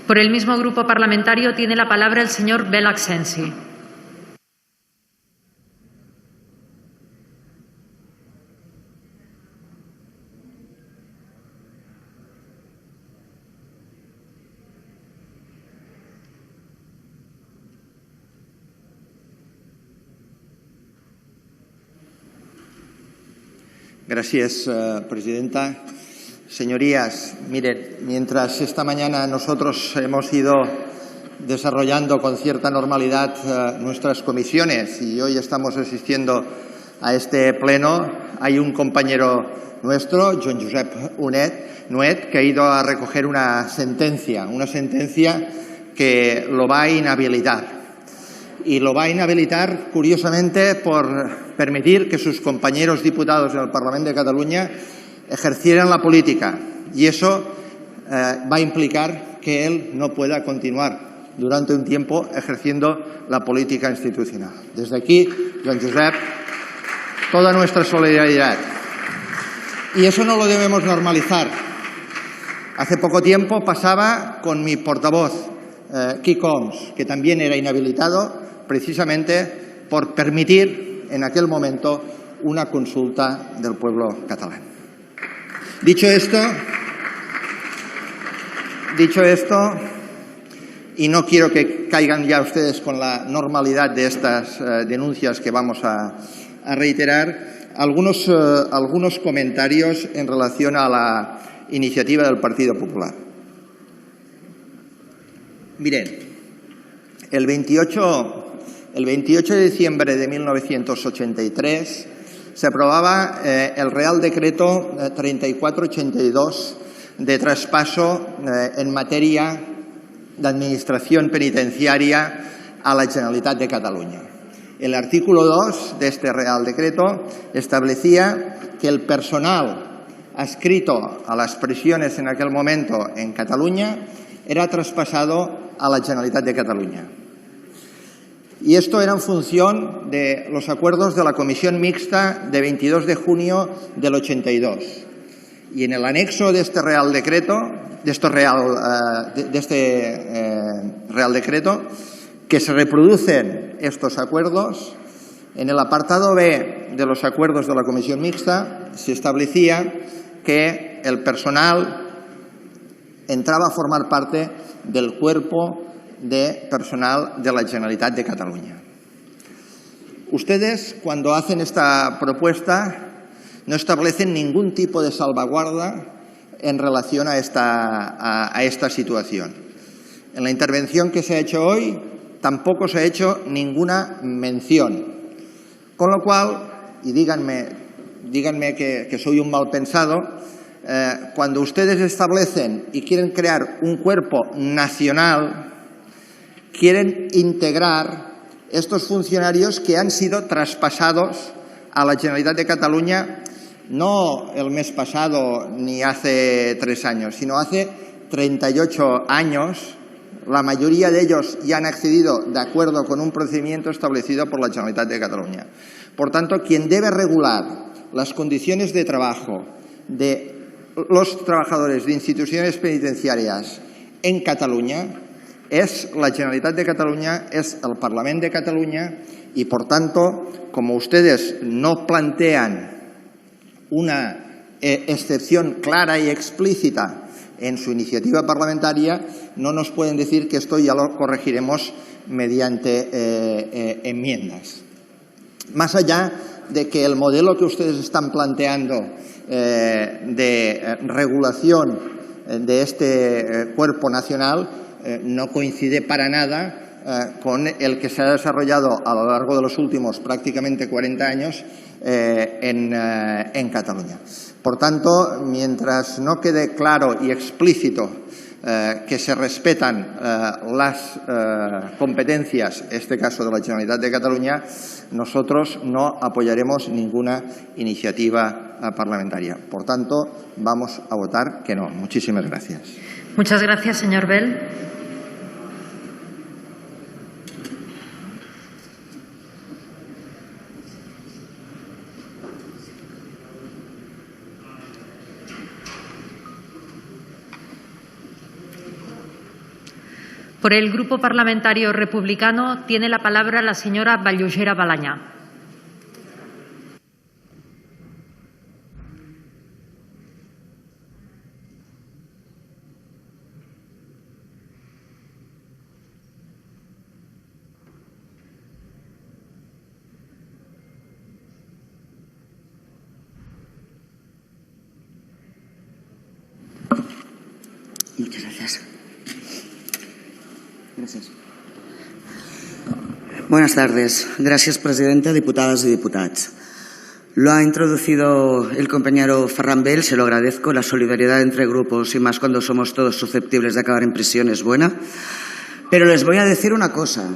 Por el mismo grupo parlamentario tiene la palabra el señor Belak Sensi. Gracias, presidenta. Señorías, miren, mientras esta mañana nosotros hemos ido desarrollando con cierta normalidad nuestras comisiones y hoy estamos asistiendo a este pleno, hay un compañero nuestro, Joan Josep Nuet, que ha ido a recoger una sentencia que lo va a inhabilitar. Y lo va a inhabilitar, curiosamente, por permitir que sus compañeros diputados en el Parlamento de Cataluña ejercieran la política. Y eso va a implicar que él no pueda continuar durante un tiempo ejerciendo la política institucional. Desde aquí, Joan Josep, toda nuestra solidaridad. Y eso no lo debemos normalizar. Hace poco tiempo pasaba con mi portavoz, Kiko Homs, que también era inhabilitado precisamente por permitir en aquel momento una consulta del pueblo catalán. Dicho esto, y no quiero que caigan ya ustedes con la normalidad de estas denuncias que vamos a reiterar, algunos comentarios en relación a la iniciativa del Partido Popular. Miren, el 28 de diciembre de 1983 se aprobaba el Real Decreto 3482 de traspaso en materia de administración penitenciaria a la Generalitat de Cataluña. El artículo 2 de este Real Decreto establecía que el personal adscrito a las prisiones en aquel momento en Cataluña era traspasado a la Generalitat de Cataluña. Y esto era en función de los acuerdos de la Comisión Mixta de 22 de junio del 82. Y en el anexo de este Real Decreto, Real Decreto, que se reproducen estos acuerdos, en el apartado B de los acuerdos de la Comisión Mixta se establecía que el personal entraba a formar parte del cuerpo de personal de la Generalitat de Cataluña. Ustedes, cuando hacen esta propuesta, no establecen ningún tipo de salvaguarda en relación a esta situación. En la intervención que se ha hecho hoy tampoco se ha hecho ninguna mención. Con lo cual, y díganme que soy un mal pensado, cuando ustedes establecen y quieren crear un cuerpo nacional, quieren integrar estos funcionarios que han sido traspasados a la Generalitat de Cataluña no el mes pasado ni hace 3 años, sino hace 38 años, la mayoría de ellos ya han accedido de acuerdo con un procedimiento establecido por la Generalitat de Cataluña. Por tanto, quien debe regular las condiciones de trabajo de los trabajadores de instituciones penitenciarias en Cataluña es la Generalitat de Cataluña, es el Parlament de Cataluña y, por tanto, como ustedes no plantean una excepción clara y explícita en su iniciativa parlamentaria, no nos pueden decir que esto ya lo corregiremos mediante enmiendas. Más allá de que el modelo que ustedes están planteando de regulación de este cuerpo nacional no coincide para nada con el que se ha desarrollado a lo largo de los últimos prácticamente 40 años en Cataluña. Por tanto, mientras no quede claro y explícito que se respetan las competencias, en este caso de la Generalitat de Cataluña, nosotros no apoyaremos ninguna iniciativa parlamentaria. Por tanto, vamos a votar que no. Muchísimas gracias. Muchas gracias, señor Bell. Por el Grupo Parlamentario Republicano tiene la palabra la señora Vallugera Balañá. Muchas gracias. Gracias. Buenas tardes. Gracias, presidenta, diputadas y diputados. Lo ha introducido el compañero Ferran Bell, se lo agradezco. La solidaridad entre grupos y más cuando somos todos susceptibles de acabar en prisión es buena. Pero les voy a decir una cosa.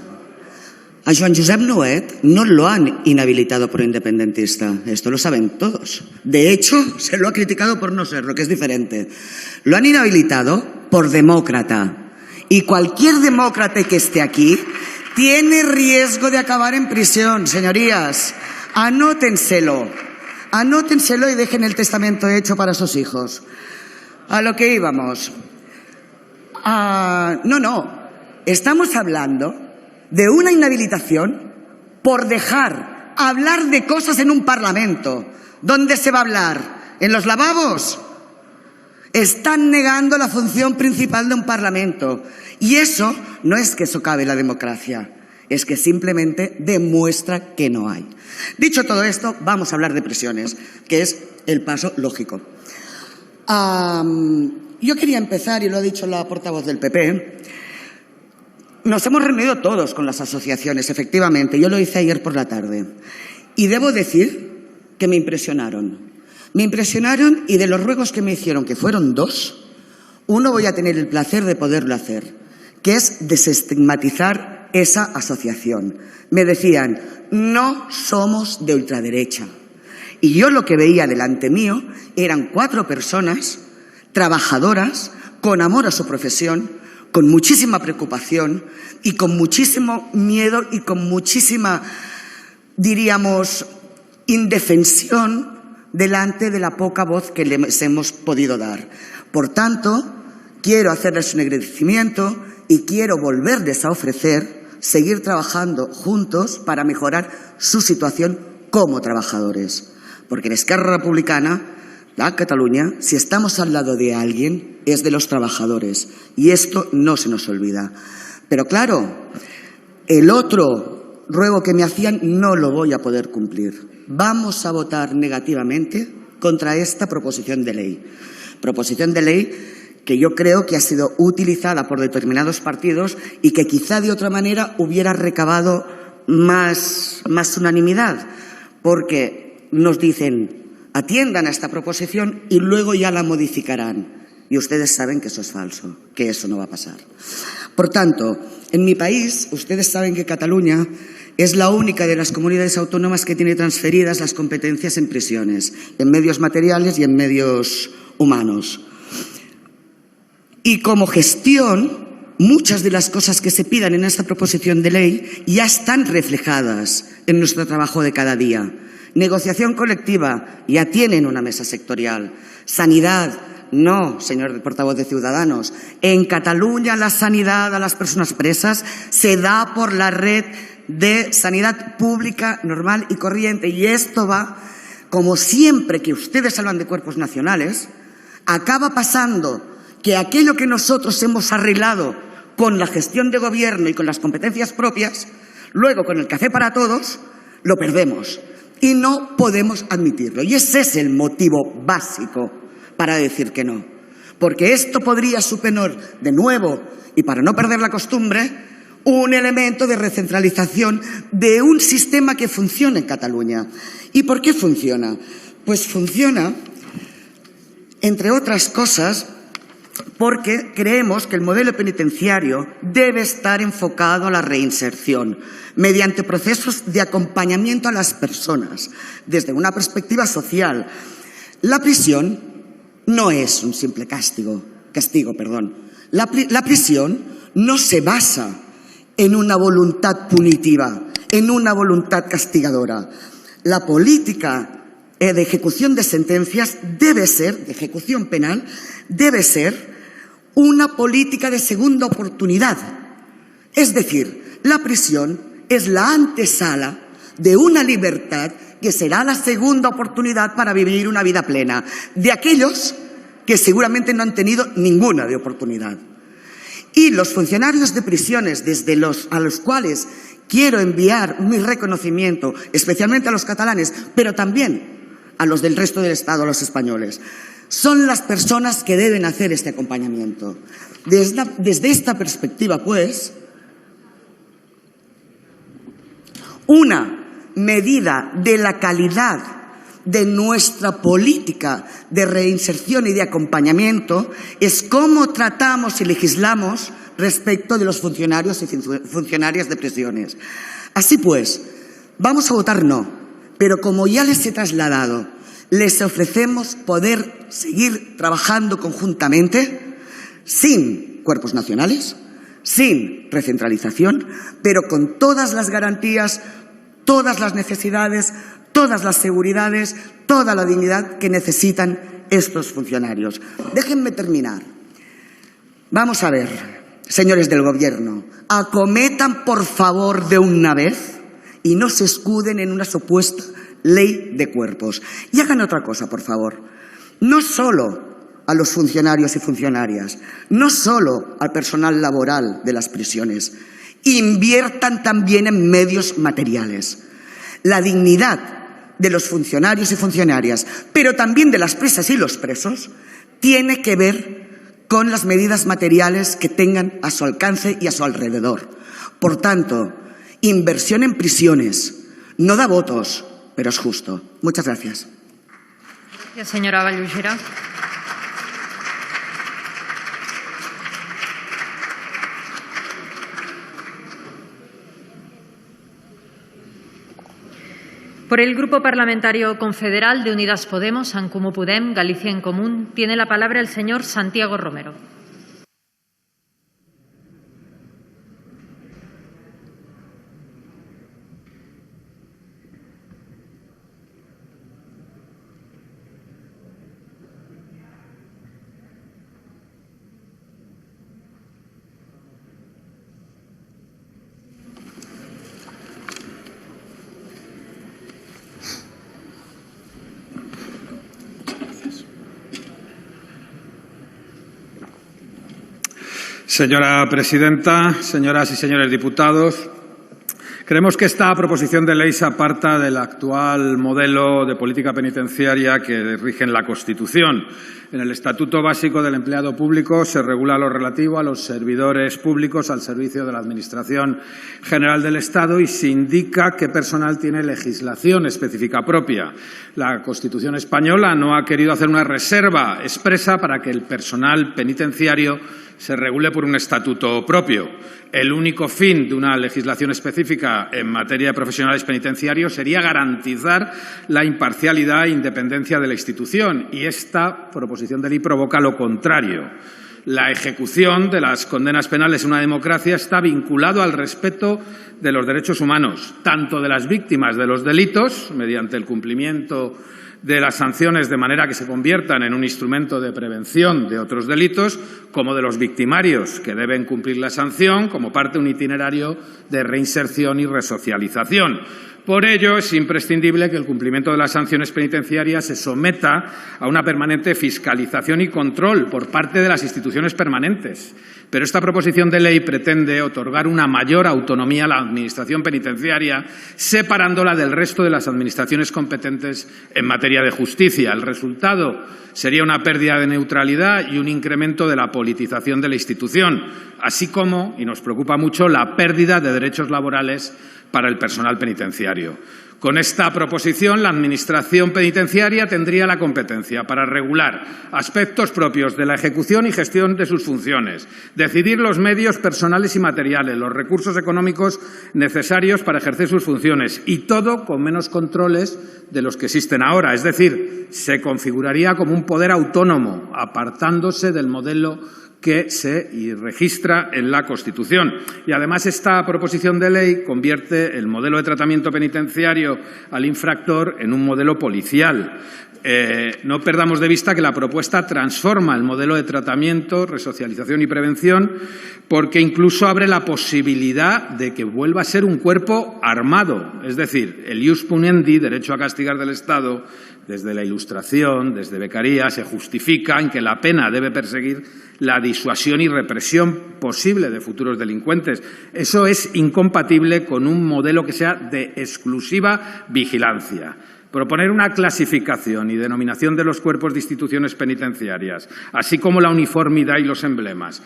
A Joan Josep Nuet no lo han inhabilitado por independentista. Esto lo saben todos. De hecho, se lo ha criticado por no serlo, que es diferente. Lo han inhabilitado por demócrata. Y cualquier demócrata que esté aquí tiene riesgo de acabar en prisión, señorías. Anótenselo. Anótenselo y dejen el testamento hecho para sus hijos. A lo que íbamos. No. Estamos hablando de una inhabilitación por dejar hablar de cosas en un parlamento. ¿Dónde se va a hablar? ¿En los lavabos? Están negando la función principal de un parlamento. Y eso no es que socave la democracia, es que simplemente demuestra que no hay. Dicho todo esto, vamos a hablar de prisiones, que es el paso lógico. Yo quería empezar, y lo ha dicho la portavoz del PP, nos hemos reunido todos con las asociaciones, efectivamente. Yo lo hice ayer por la tarde. Y debo decir que me impresionaron. Me impresionaron y de los ruegos que me hicieron, que fueron 2, uno voy a tener el placer de poderlo hacer, que es desestigmatizar esa asociación. Me decían, no somos de ultraderecha. Y yo lo que veía delante mío eran 4 personas trabajadoras, con amor a su profesión, con muchísima preocupación y con muchísimo miedo y con muchísima, diríamos, indefensión delante de la poca voz que les hemos podido dar. Por tanto, quiero hacerles un agradecimiento y quiero volverles a ofrecer seguir trabajando juntos para mejorar su situación como trabajadores. Porque en Esquerra Republicana, la Cataluña, si estamos al lado de alguien, es de los trabajadores. Y esto no se nos olvida. Pero claro, el otro ruego que me hacían no lo voy a poder cumplir. Vamos a votar negativamente contra esta proposición de ley. Proposición de ley que yo creo que ha sido utilizada por determinados partidos y que quizá de otra manera hubiera recabado más unanimidad, porque nos dicen atiendan a esta proposición y luego ya la modificarán. Y ustedes saben que eso es falso, que eso no va a pasar. Por tanto, en mi país, ustedes saben que Cataluña Es la única de las comunidades autónomas que tiene transferidas las competencias en prisiones, en medios materiales y en medios humanos. Y como gestión, muchas de las cosas que se pidan en esta proposición de ley ya están reflejadas en nuestro trabajo de cada día. Negociación colectiva, ya tienen una mesa sectorial. Sanidad, no, señor portavoz de Ciudadanos. En Cataluña la sanidad a las personas presas se da por la red de sanidad pública normal y corriente. Y esto va, como siempre que ustedes hablan de cuerpos nacionales, acaba pasando que aquello que nosotros hemos arreglado con la gestión de gobierno y con las competencias propias, luego con el café para todos, lo perdemos. Y no podemos admitirlo. Y ese es el motivo básico para decir que no. Porque esto podría suponer, de nuevo, y para no perder la costumbre, un elemento de recentralización de un sistema que funciona en Cataluña. ¿Y por qué funciona? Pues funciona, entre otras cosas, porque creemos que el modelo penitenciario debe estar enfocado a la reinserción mediante procesos de acompañamiento a las personas desde una perspectiva social. La prisión no es un simple castigo. La prisión no se basa en una voluntad punitiva, en una voluntad castigadora. La política de ejecución de sentencias debe ser, de ejecución penal, debe ser una política de segunda oportunidad. Es decir, la prisión es la antesala de una libertad que será la segunda oportunidad para vivir una vida plena, de aquellos que seguramente no han tenido ninguna de oportunidad. Y los funcionarios de prisiones, a los cuales quiero enviar mi reconocimiento, especialmente a los catalanes, pero también a los del resto del Estado, a los españoles, son las personas que deben hacer este acompañamiento. Desde esta perspectiva, pues, una medida de la calidad de nuestra política de reinserción y de acompañamiento es cómo tratamos y legislamos respecto de los funcionarios y funcionarias de prisiones. Así pues, vamos a votar no, pero como ya les he trasladado, les ofrecemos poder seguir trabajando conjuntamente sin cuerpos nacionales, sin recentralización, pero con todas las garantías, todas las necesidades, todas las seguridades, toda la dignidad que necesitan estos funcionarios. Déjenme terminar. Vamos a ver, señores del Gobierno, acometan por favor de una vez y no se escuden en una supuesta ley de cuerpos. Y hagan otra cosa, por favor. No solo a los funcionarios y funcionarias, no solo al personal laboral de las prisiones, inviertan también en medios materiales. La dignidad de los funcionarios y funcionarias, pero también de las presas y los presos, tiene que ver con las medidas materiales que tengan a su alcance y a su alrededor. Por tanto, inversión en prisiones no da votos, pero es justo. Muchas gracias. Gracias, señora Vallugera. Por el Grupo Parlamentario Confederal de Unidas Podemos, En Comú Podem, Galicia en Común, tiene la palabra el señor Santiago Romero. Señora presidenta, señoras y señores diputados, creemos que esta proposición de ley se aparta del actual modelo de política penitenciaria que rige en la Constitución. En el Estatuto Básico del Empleado Público se regula lo relativo a los servidores públicos al servicio de la Administración General del Estado y se indica qué personal tiene legislación específica propia. La Constitución española no ha querido hacer una reserva expresa para que el personal penitenciario se regule por un estatuto propio. El único fin de una legislación específica en materia de profesionales penitenciarios sería garantizar la imparcialidad e independencia de la institución, y esta proposición de ley provoca lo contrario. La ejecución de las condenas penales en una democracia está vinculado al respeto de los derechos humanos, tanto de las víctimas de los delitos, mediante el cumplimiento de las sanciones de manera que se conviertan en un instrumento de prevención de otros delitos, como de los victimarios, que deben cumplir la sanción como parte de un itinerario de reinserción y resocialización. Por ello, es imprescindible que el cumplimiento de las sanciones penitenciarias se someta a una permanente fiscalización y control por parte de las instituciones permanentes. Pero esta proposición de ley pretende otorgar una mayor autonomía a la Administración penitenciaria, separándola del resto de las administraciones competentes en materia de justicia. El resultado sería una pérdida de neutralidad y un incremento de la politización de la institución, así como, y nos preocupa mucho, la pérdida de derechos laborales para el personal penitenciario. Con esta proposición, la Administración penitenciaria tendría la competencia para regular aspectos propios de la ejecución y gestión de sus funciones, decidir los medios personales y materiales, los recursos económicos necesarios para ejercer sus funciones, y todo con menos controles de los que existen ahora. Es decir, se configuraría como un poder autónomo, apartándose del modelo que se registra en la Constitución. Y además esta proposición de ley convierte el modelo de tratamiento penitenciario al infractor en un modelo policial. No perdamos de vista que la propuesta transforma el modelo de tratamiento, resocialización y prevención, porque incluso abre la posibilidad de que vuelva a ser un cuerpo armado. Es decir, el ius puniendi, derecho a castigar del Estado, desde la Ilustración, desde Beccaria, se justifica en que la pena debe perseguir la disuasión y represión posible de futuros delincuentes. Eso es incompatible con un modelo que sea de exclusiva vigilancia. Proponer una clasificación y denominación de los cuerpos de instituciones penitenciarias, así como la uniformidad y los emblemas,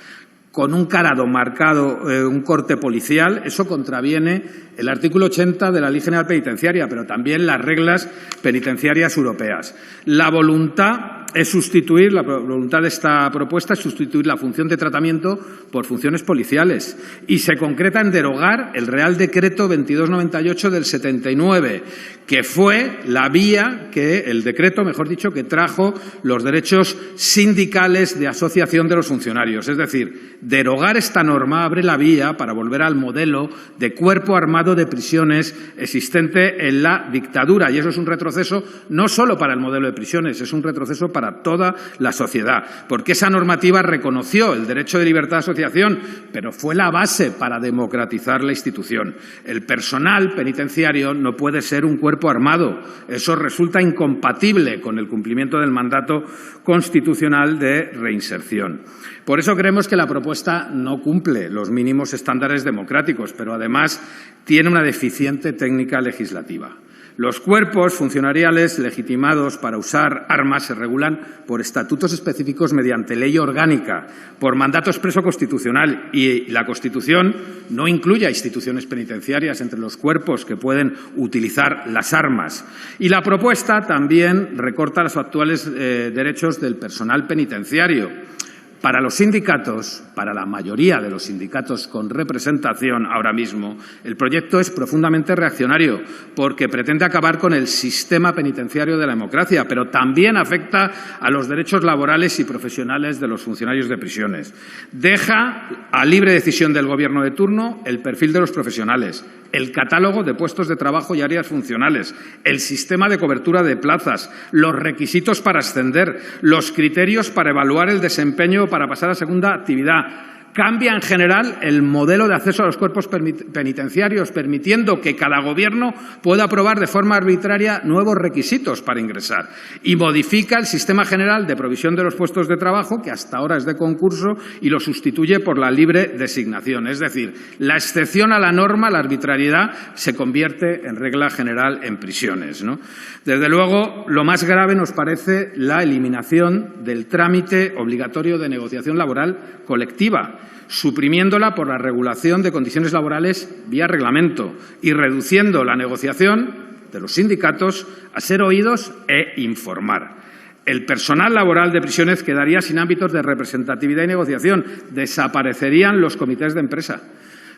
con un carado marcado, un corte policial, eso contraviene el artículo 80 de la Ley General Penitenciaria, pero también las reglas penitenciarias europeas. La voluntad de esta propuesta es sustituir la función de tratamiento por funciones policiales, y se concreta en derogar el Real Decreto 2298 del 79, que fue la vía el decreto, mejor dicho, que trajo los derechos sindicales de asociación de los funcionarios. Es decir, derogar esta norma abre la vía para volver al modelo de cuerpo armado de prisiones existente en la dictadura, y eso es un retroceso no solo para el modelo de prisiones, es un retroceso para toda la sociedad, porque esa normativa reconoció el derecho de libertad de asociación, pero fue la base para democratizar la institución. El personal penitenciario no puede ser un cuerpo armado, eso resulta incompatible con el cumplimiento del mandato constitucional de reinserción. Por eso creemos que la propuesta no cumple los mínimos estándares democráticos, pero además tiene una deficiente técnica legislativa. Los cuerpos funcionariales legitimados para usar armas se regulan por estatutos específicos mediante ley orgánica, por mandato expreso constitucional, y la Constitución no incluye a instituciones penitenciarias entre los cuerpos que pueden utilizar las armas. Y la propuesta también recorta los actuales derechos del personal penitenciario. Para los sindicatos, para la mayoría de los sindicatos con representación ahora mismo, el proyecto es profundamente reaccionario porque pretende acabar con el sistema penitenciario de la democracia, pero también afecta a los derechos laborales y profesionales de los funcionarios de prisiones. Deja a libre decisión del Gobierno de turno el perfil de los profesionales, el catálogo de puestos de trabajo y áreas funcionales, el sistema de cobertura de plazas, los requisitos para ascender, los criterios para evaluar el desempeño para pasar a segunda actividad. Cambia en general el modelo de acceso a los cuerpos penitenciarios, permitiendo que cada gobierno pueda aprobar de forma arbitraria nuevos requisitos para ingresar, y modifica el sistema general de provisión de los puestos de trabajo, que hasta ahora es de concurso, y lo sustituye por la libre designación. Es decir, la excepción a la norma, la arbitrariedad, se convierte en regla general en prisiones, ¿no? Desde luego, lo más grave nos parece la eliminación del trámite obligatorio de negociación laboral colectiva, suprimiéndola por la regulación de condiciones laborales vía reglamento y reduciendo la negociación de los sindicatos a ser oídos e informar. el personal laboral de prisiones quedaría sin ámbitos de representatividad y negociación. Desaparecerían los comités de empresa.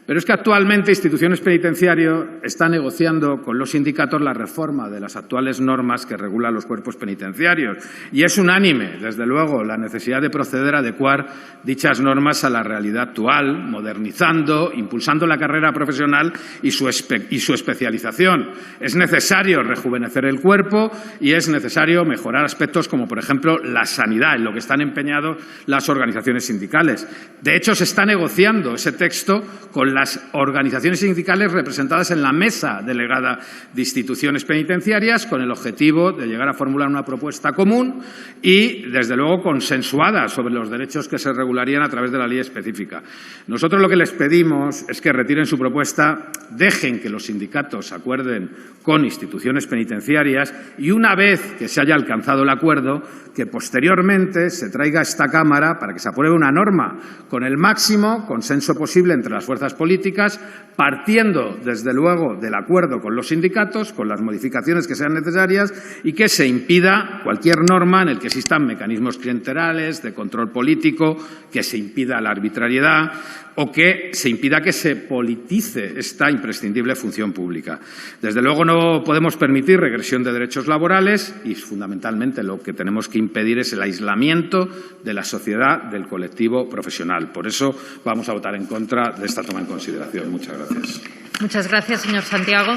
Pero es que actualmente Instituciones Penitenciarias está negociando con los sindicatos la reforma de las actuales normas que regulan los cuerpos penitenciarios. Y es unánime, desde luego, la necesidad de proceder a adecuar dichas normas a la realidad actual, modernizando, impulsando la carrera profesional y su especialización. Es necesario rejuvenecer el cuerpo y es necesario mejorar aspectos como, por ejemplo, la sanidad, en lo que están empeñados las organizaciones sindicales. De hecho, se está negociando ese texto con las organizaciones sindicales representadas en la mesa delegada de instituciones penitenciarias, con el objetivo de llegar a formular una propuesta común y, desde luego, consensuada sobre los derechos que se regularían a través de la ley específica. Nosotros lo que les pedimos es que retiren su propuesta, dejen que los sindicatos acuerden con instituciones penitenciarias y, una vez que se haya alcanzado el acuerdo, que posteriormente se traiga a esta Cámara para que se apruebe una norma con el máximo consenso posible entre las fuerzas políticas, partiendo, desde luego, del acuerdo con los sindicatos, con las modificaciones que sean necesarias y que se impida cualquier norma en la que existan mecanismos clientelales, de control político, que se impida la arbitrariedad o que se impida que se politice esta imprescindible función pública. Desde luego no podemos permitir regresión de derechos laborales y, fundamentalmente, lo que tenemos que impedir es el aislamiento de la sociedad del colectivo profesional. Por eso vamos a votar en contra de esta toma en consideración. Muchas gracias. Muchas gracias, señor Santiago.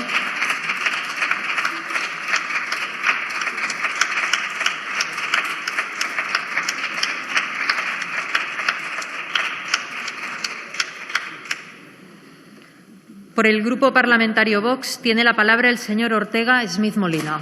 Por el Grupo Parlamentario Vox tiene la palabra el señor Ortega Smith Molina.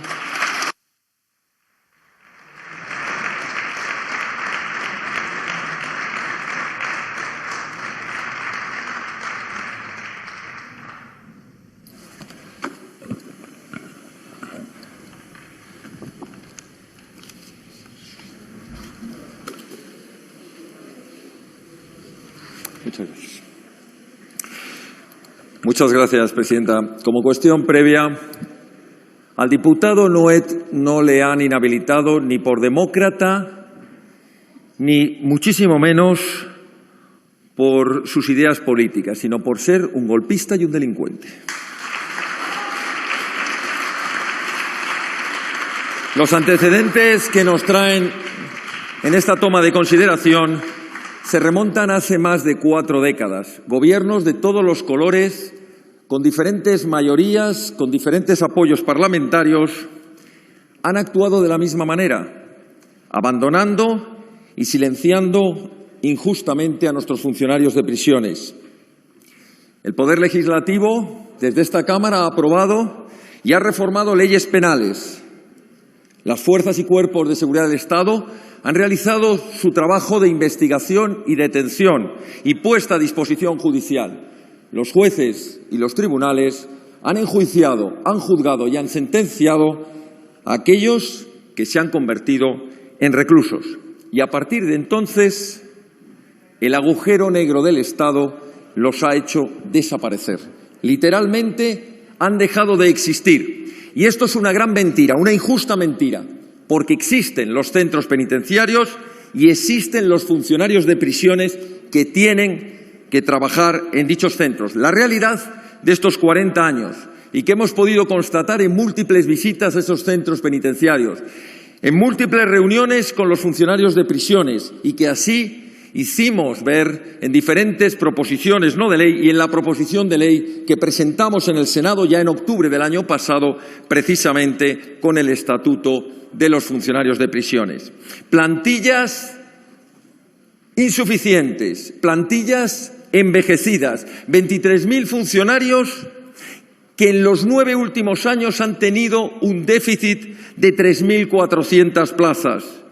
Muchas gracias, presidenta. Como cuestión previa, al diputado Nuet no le han inhabilitado ni por demócrata, ni muchísimo menos por sus ideas políticas, sino por ser un golpista y un delincuente. Los antecedentes que nos traen en esta toma de consideración se remontan a hace más de 4 décadas. Gobiernos de todos los colores, con diferentes mayorías, con diferentes apoyos parlamentarios, han actuado de la misma manera, abandonando y silenciando injustamente a nuestros funcionarios de prisiones. El Poder Legislativo, desde esta Cámara, ha aprobado y ha reformado leyes penales. Las fuerzas y cuerpos de seguridad del Estado han realizado su trabajo de investigación y detención y puesta a disposición judicial. Los jueces y los tribunales han enjuiciado, han juzgado y han sentenciado a aquellos que se han convertido en reclusos. Y a partir de entonces, el agujero negro del Estado los ha hecho desaparecer. Literalmente han dejado de existir. Y esto es una gran mentira, una injusta mentira, porque existen los centros penitenciarios y existen los funcionarios de prisiones que tienen que trabajar en dichos centros. La realidad de estos 40 años y que hemos podido constatar en múltiples visitas a esos centros penitenciarios, en múltiples reuniones con los funcionarios de prisiones y que así hicimos ver en diferentes proposiciones no de ley y en la proposición de ley que presentamos en el Senado ya en octubre del año pasado, precisamente con el Estatuto de los Funcionarios de Prisiones. Plantillas insuficientes, plantillas envejecidas, 23.000 funcionarios que en los 9 últimos años han tenido un déficit de 3.400 plazas.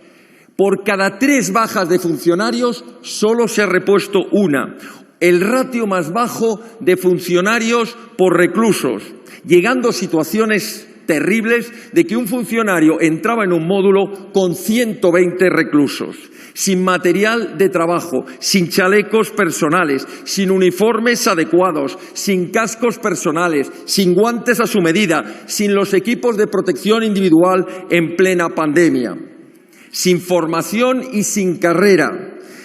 Por cada 3 bajas de funcionarios solo se ha repuesto una. El ratio más bajo de funcionarios por reclusos, llegando a situaciones terribles de que un funcionario entraba en un módulo con 120 reclusos, sin material de trabajo, sin chalecos personales, sin uniformes adecuados, sin cascos personales, sin guantes a su medida, sin los equipos de protección individual en plena pandemia. sin formación y sin carrera.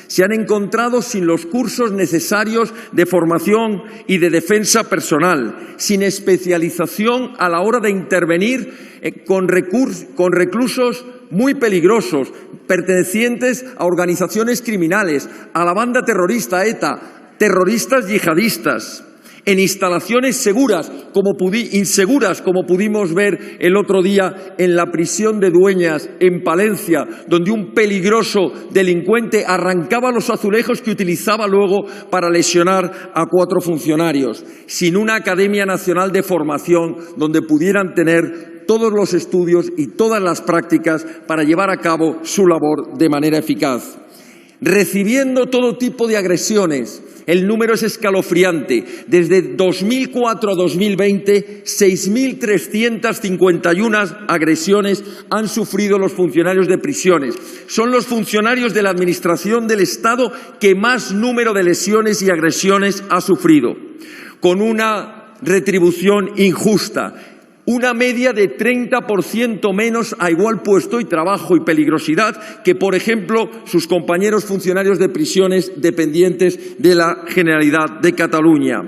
Se han encontrado sin los cursos necesarios de formación y de defensa personal, sin especialización a la hora de intervenir con reclusos muy peligrosos, pertenecientes a organizaciones criminales, a la banda terrorista ETA, terroristas yihadistas, en instalaciones inseguras, como pudimos ver el otro día en la prisión de Dueñas, en Palencia, donde un peligroso delincuente arrancaba los azulejos que utilizaba luego para lesionar a 4 funcionarios, sin una Academia Nacional de Formación donde pudieran tener todos los estudios y todas las prácticas para llevar a cabo su labor de manera eficaz. Recibiendo todo tipo de agresiones. El número es escalofriante. Desde 2004 a 2020, 6.351 agresiones han sufrido los funcionarios de prisiones. Son los funcionarios de la Administración del Estado que más número de lesiones y agresiones ha sufrido, con una retribución injusta. Una media de 30% menos a igual puesto y trabajo y peligrosidad que, por ejemplo, sus compañeros funcionarios de prisiones dependientes de la Generalidad de Cataluña.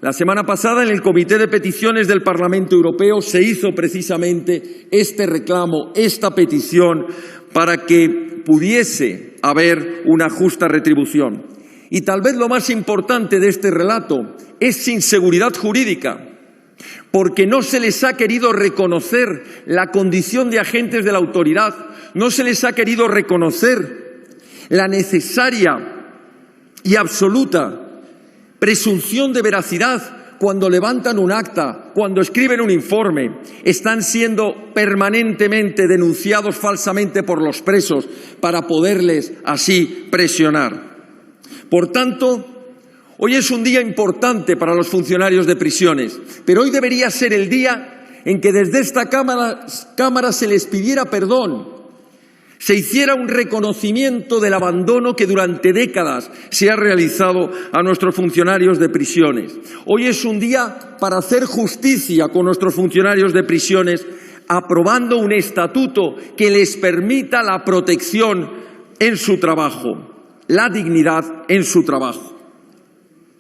La semana pasada, en el Comité de Peticiones del Parlamento Europeo, se hizo precisamente este reclamo, esta petición, para que pudiese haber una justa retribución. Y tal vez lo más importante de este relato es sin seguridad jurídica, porque no se les ha querido reconocer la condición de agentes de la autoridad, no se les ha querido reconocer la necesaria y absoluta presunción de veracidad cuando levantan un acta, cuando escriben un informe. Están siendo permanentemente denunciados falsamente por los presos para poderles así presionar. Por tanto, hoy es un día importante para los funcionarios de prisiones, pero hoy debería ser el día en que desde esta Cámara se les pidiera perdón, se hiciera un reconocimiento del abandono que durante décadas se ha realizado a nuestros funcionarios de prisiones. Hoy es un día para hacer justicia con nuestros funcionarios de prisiones, aprobando un estatuto que les permita la protección en su trabajo, la dignidad en su trabajo.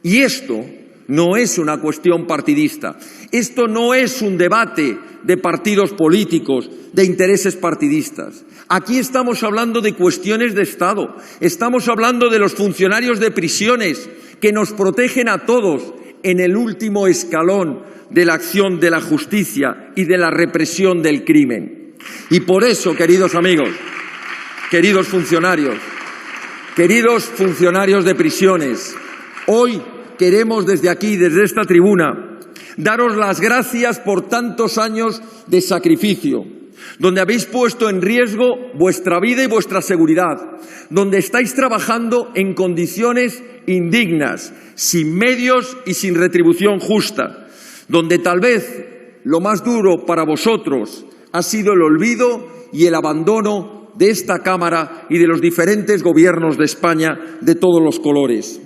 Y esto no es una cuestión partidista, esto no es un debate de partidos políticos, de intereses partidistas. Aquí estamos hablando de cuestiones de Estado, estamos hablando de los funcionarios de prisiones que nos protegen a todos en el último escalón de la acción de la justicia y de la represión del crimen. Y por eso, queridos amigos, queridos funcionarios de prisiones, hoy queremos desde aquí, desde esta tribuna, daros las gracias por tantos años de sacrificio, donde habéis puesto en riesgo vuestra vida y vuestra seguridad, donde estáis trabajando en condiciones indignas, sin medios y sin retribución justa, donde tal vez lo más duro para vosotros ha sido el olvido y el abandono de esta Cámara y de los diferentes gobiernos de España de todos los colores.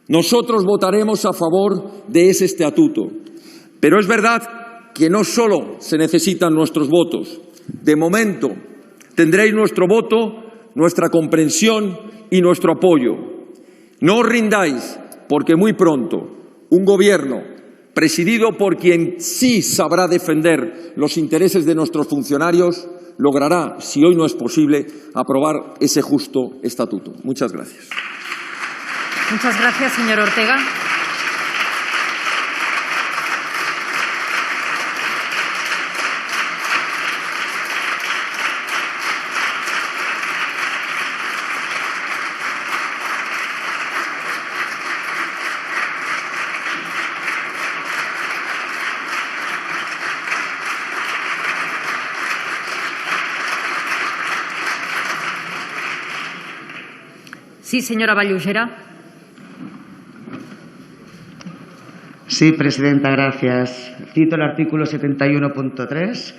Nosotros votaremos a favor de ese estatuto, pero es verdad que no solo se necesitan nuestros votos. De momento tendréis nuestro voto, nuestra comprensión y nuestro apoyo. No os rindáis, porque muy pronto un gobierno presidido por quien sí sabrá defender los intereses de nuestros funcionarios logrará, si hoy no es posible, aprobar ese justo estatuto. Muchas gracias. Muchas gracias, señor Ortega. Sí, señora Vallugera. Sí, presidenta, gracias. Cito el artículo 71.3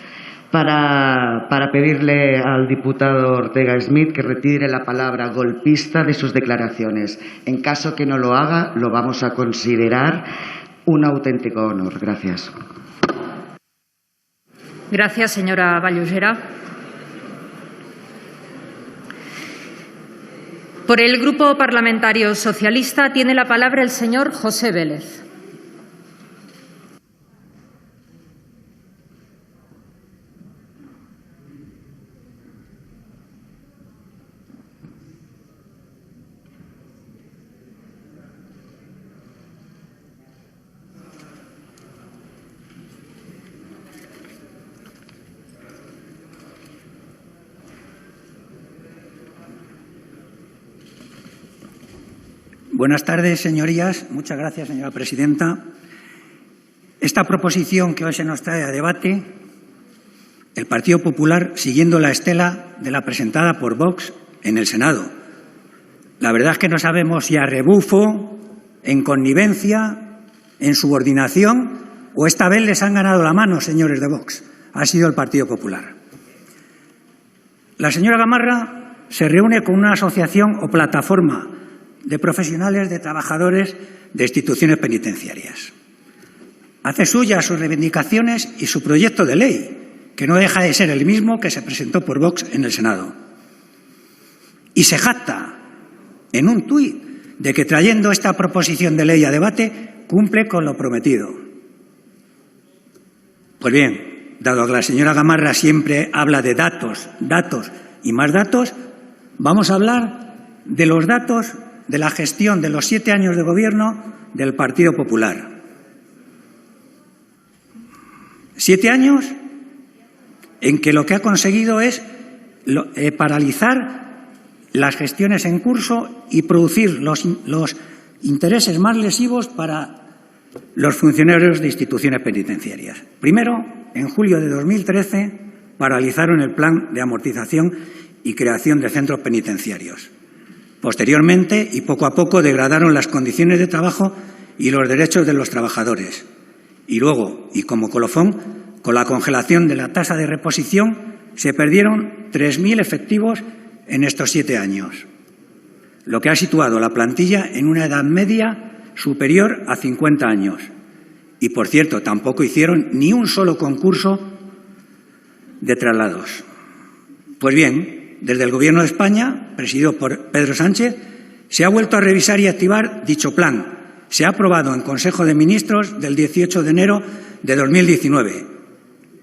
para pedirle al diputado Ortega Smith que retire la palabra golpista de sus declaraciones. En caso que no lo haga, lo vamos a considerar un auténtico honor. Gracias. Gracias, señora Vallugera. Por el Grupo Parlamentario Socialista tiene la palabra el señor José Vélez. Buenas tardes, señorías. Muchas gracias, señora presidenta. Esta proposición que hoy se nos trae a debate, el Partido Popular, siguiendo la estela de la presentada por Vox en el Senado. La verdad es que no sabemos si a rebufo, en connivencia, en subordinación, o esta vez les han ganado la mano, señores de Vox. Ha sido el Partido Popular. La señora Gamarra se reúne con una asociación o plataforma de profesionales, de trabajadores de instituciones penitenciarias. Hace suyas sus reivindicaciones y su proyecto de ley, que no deja de ser el mismo que se presentó por Vox en el Senado. Y se jacta en un tuit de que trayendo esta proposición de ley a debate cumple con lo prometido. Pues bien, dado que la señora Gamarra siempre habla de datos, datos y más datos, vamos a hablar de los datos de la gestión de los 7 años de gobierno del Partido Popular. 7 años en que lo que ha conseguido es paralizar las gestiones en curso y producir los intereses más lesivos para los funcionarios de instituciones penitenciarias. Primero, en julio de 2013, paralizaron el plan de amortización y creación de centros penitenciarios. Posteriormente, y poco a poco, degradaron las condiciones de trabajo y los derechos de los trabajadores. Y luego, y como colofón, con la congelación de la tasa de reposición, se perdieron 3.000 efectivos en estos 7 años, lo que ha situado la plantilla en una edad media superior a 50 años. Y, por cierto, tampoco hicieron ni un solo concurso de traslados. Pues bien, desde el Gobierno de España, presidido por Pedro Sánchez, se ha vuelto a revisar y activar dicho plan. Se ha aprobado en Consejo de Ministros del 18 de enero de 2019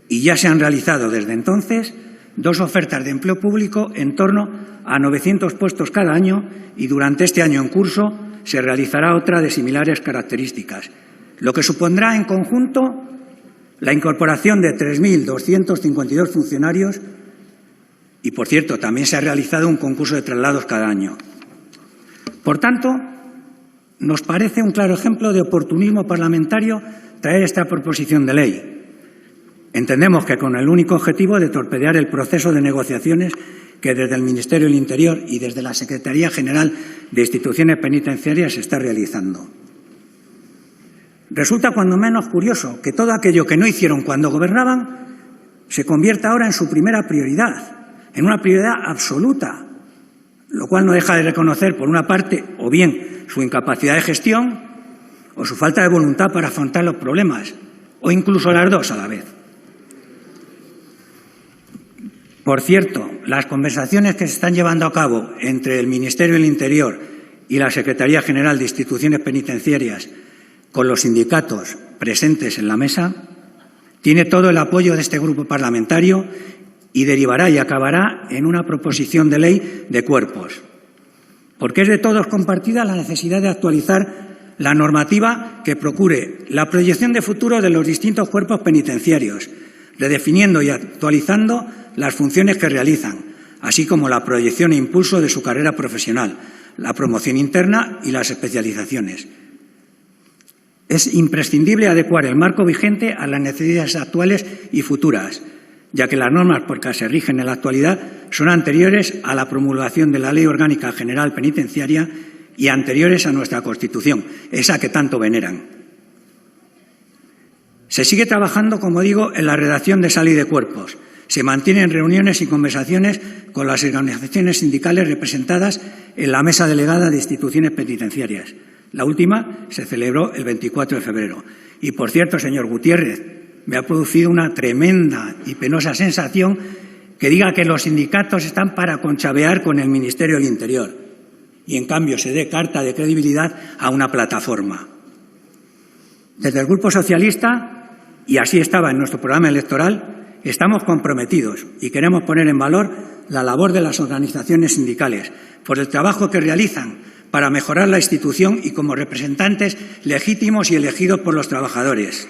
y ya se han realizado desde entonces 2 ofertas de empleo público en torno a 900 puestos cada año y durante este año en curso se realizará otra de similares características, lo que supondrá en conjunto la incorporación de 3.252 funcionarios. Y, por cierto, también se ha realizado un concurso de traslados cada año. Por tanto, nos parece un claro ejemplo de oportunismo parlamentario traer esta proposición de ley. Entendemos que con el único objetivo de torpedear el proceso de negociaciones que desde el Ministerio del Interior y desde la Secretaría General de Instituciones Penitenciarias se está realizando. Resulta cuando menos curioso que todo aquello que no hicieron cuando gobernaban se convierta ahora en su primera prioridad, en una prioridad absoluta, lo cual no deja de reconocer, por una parte, o bien su incapacidad de gestión o su falta de voluntad para afrontar los problemas, o incluso las dos a la vez. Por cierto, las conversaciones que se están llevando a cabo entre el Ministerio del Interior y la Secretaría General de Instituciones Penitenciarias con los sindicatos presentes en la mesa tiene todo el apoyo de este grupo parlamentario y derivará y acabará en una proposición de ley de cuerpos. Porque es de todos compartida la necesidad de actualizar la normativa que procure la proyección de futuro de los distintos cuerpos penitenciarios, redefiniendo y actualizando las funciones que realizan, así como la proyección e impulso de su carrera profesional, la promoción interna y las especializaciones. Es imprescindible adecuar el marco vigente a las necesidades actuales y futuras, ya que las normas por que se rigen en la actualidad son anteriores a la promulgación de la Ley Orgánica General Penitenciaria y anteriores a nuestra Constitución, esa que tanto veneran. Se sigue trabajando, como digo, en la redacción de esa ley de cuerpos. Se mantienen reuniones y conversaciones con las organizaciones sindicales representadas en la mesa delegada de instituciones penitenciarias. La última se celebró el 24 de febrero. Y, por cierto, señor Gutiérrez, me ha producido una tremenda y penosa sensación que diga que los sindicatos están para conchavear con el Ministerio del Interior. y, en cambio, se dé carta de credibilidad a una plataforma. Desde el Grupo Socialista, y así estaba en nuestro programa electoral, estamos comprometidos y queremos poner en valor la labor de las organizaciones sindicales por el trabajo que realizan para mejorar la institución y como representantes legítimos y elegidos por los trabajadores.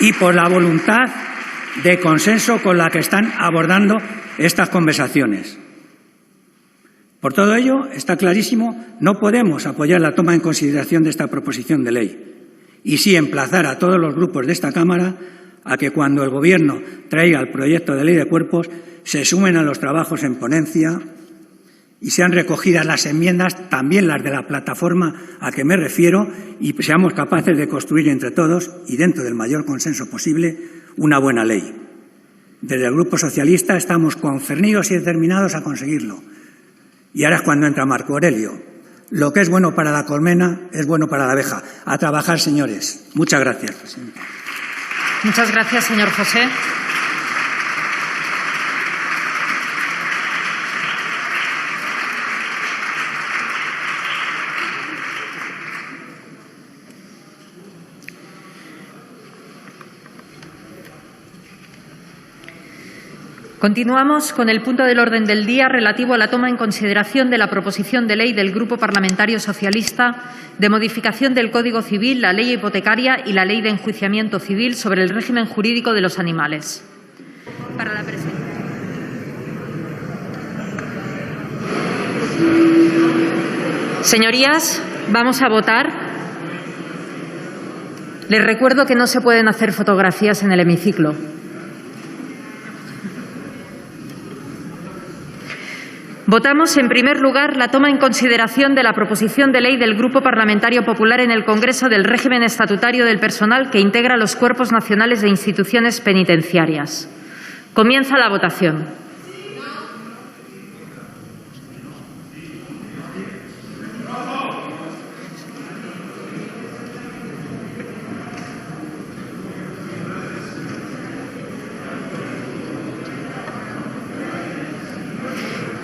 Y por la voluntad de consenso con la que están abordando estas conversaciones. Por todo ello, está clarísimo, no podemos apoyar la toma en consideración de esta proposición de ley y sí emplazar a todos los grupos de esta Cámara a que cuando el Gobierno traiga el proyecto de ley de cuerpos se sumen a los trabajos en ponencia y sean recogidas las enmiendas, también las de la plataforma a que me refiero, y seamos capaces de construir entre todos y dentro del mayor consenso posible una buena ley. Desde el Grupo Socialista estamos concernidos y determinados a conseguirlo. Y ahora es cuando entra Marco Aurelio. Lo que es bueno para la colmena es bueno para la abeja. A trabajar, señores. Muchas gracias, presidenta. Muchas gracias, señor José. Continuamos con el punto del orden del día relativo a la toma en consideración de la proposición de ley del Grupo Parlamentario Socialista de modificación del Código Civil, la Ley Hipotecaria y la Ley de Enjuiciamiento Civil sobre el régimen jurídico de los animales. Para la Señorías, vamos a votar. Les recuerdo que no se pueden hacer fotografías en el hemiciclo. Votamos, en primer lugar, la toma en consideración de la proposición de ley del Grupo Parlamentario Popular en el Congreso del régimen estatutario del personal que integra los cuerpos nacionales de instituciones penitenciarias. Comienza la votación.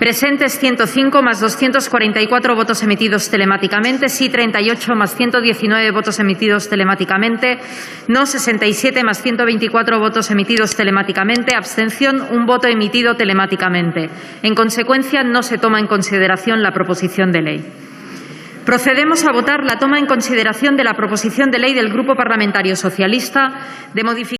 Presentes 105 más 244 votos emitidos telemáticamente, sí 38 más 119 votos emitidos telemáticamente, no 67 más 124 votos emitidos telemáticamente, abstención 1 voto emitido telemáticamente. En consecuencia, no se toma en consideración la proposición de ley. Procedemos a votar la toma en consideración de la proposición de ley del Grupo Parlamentario Socialista de modificación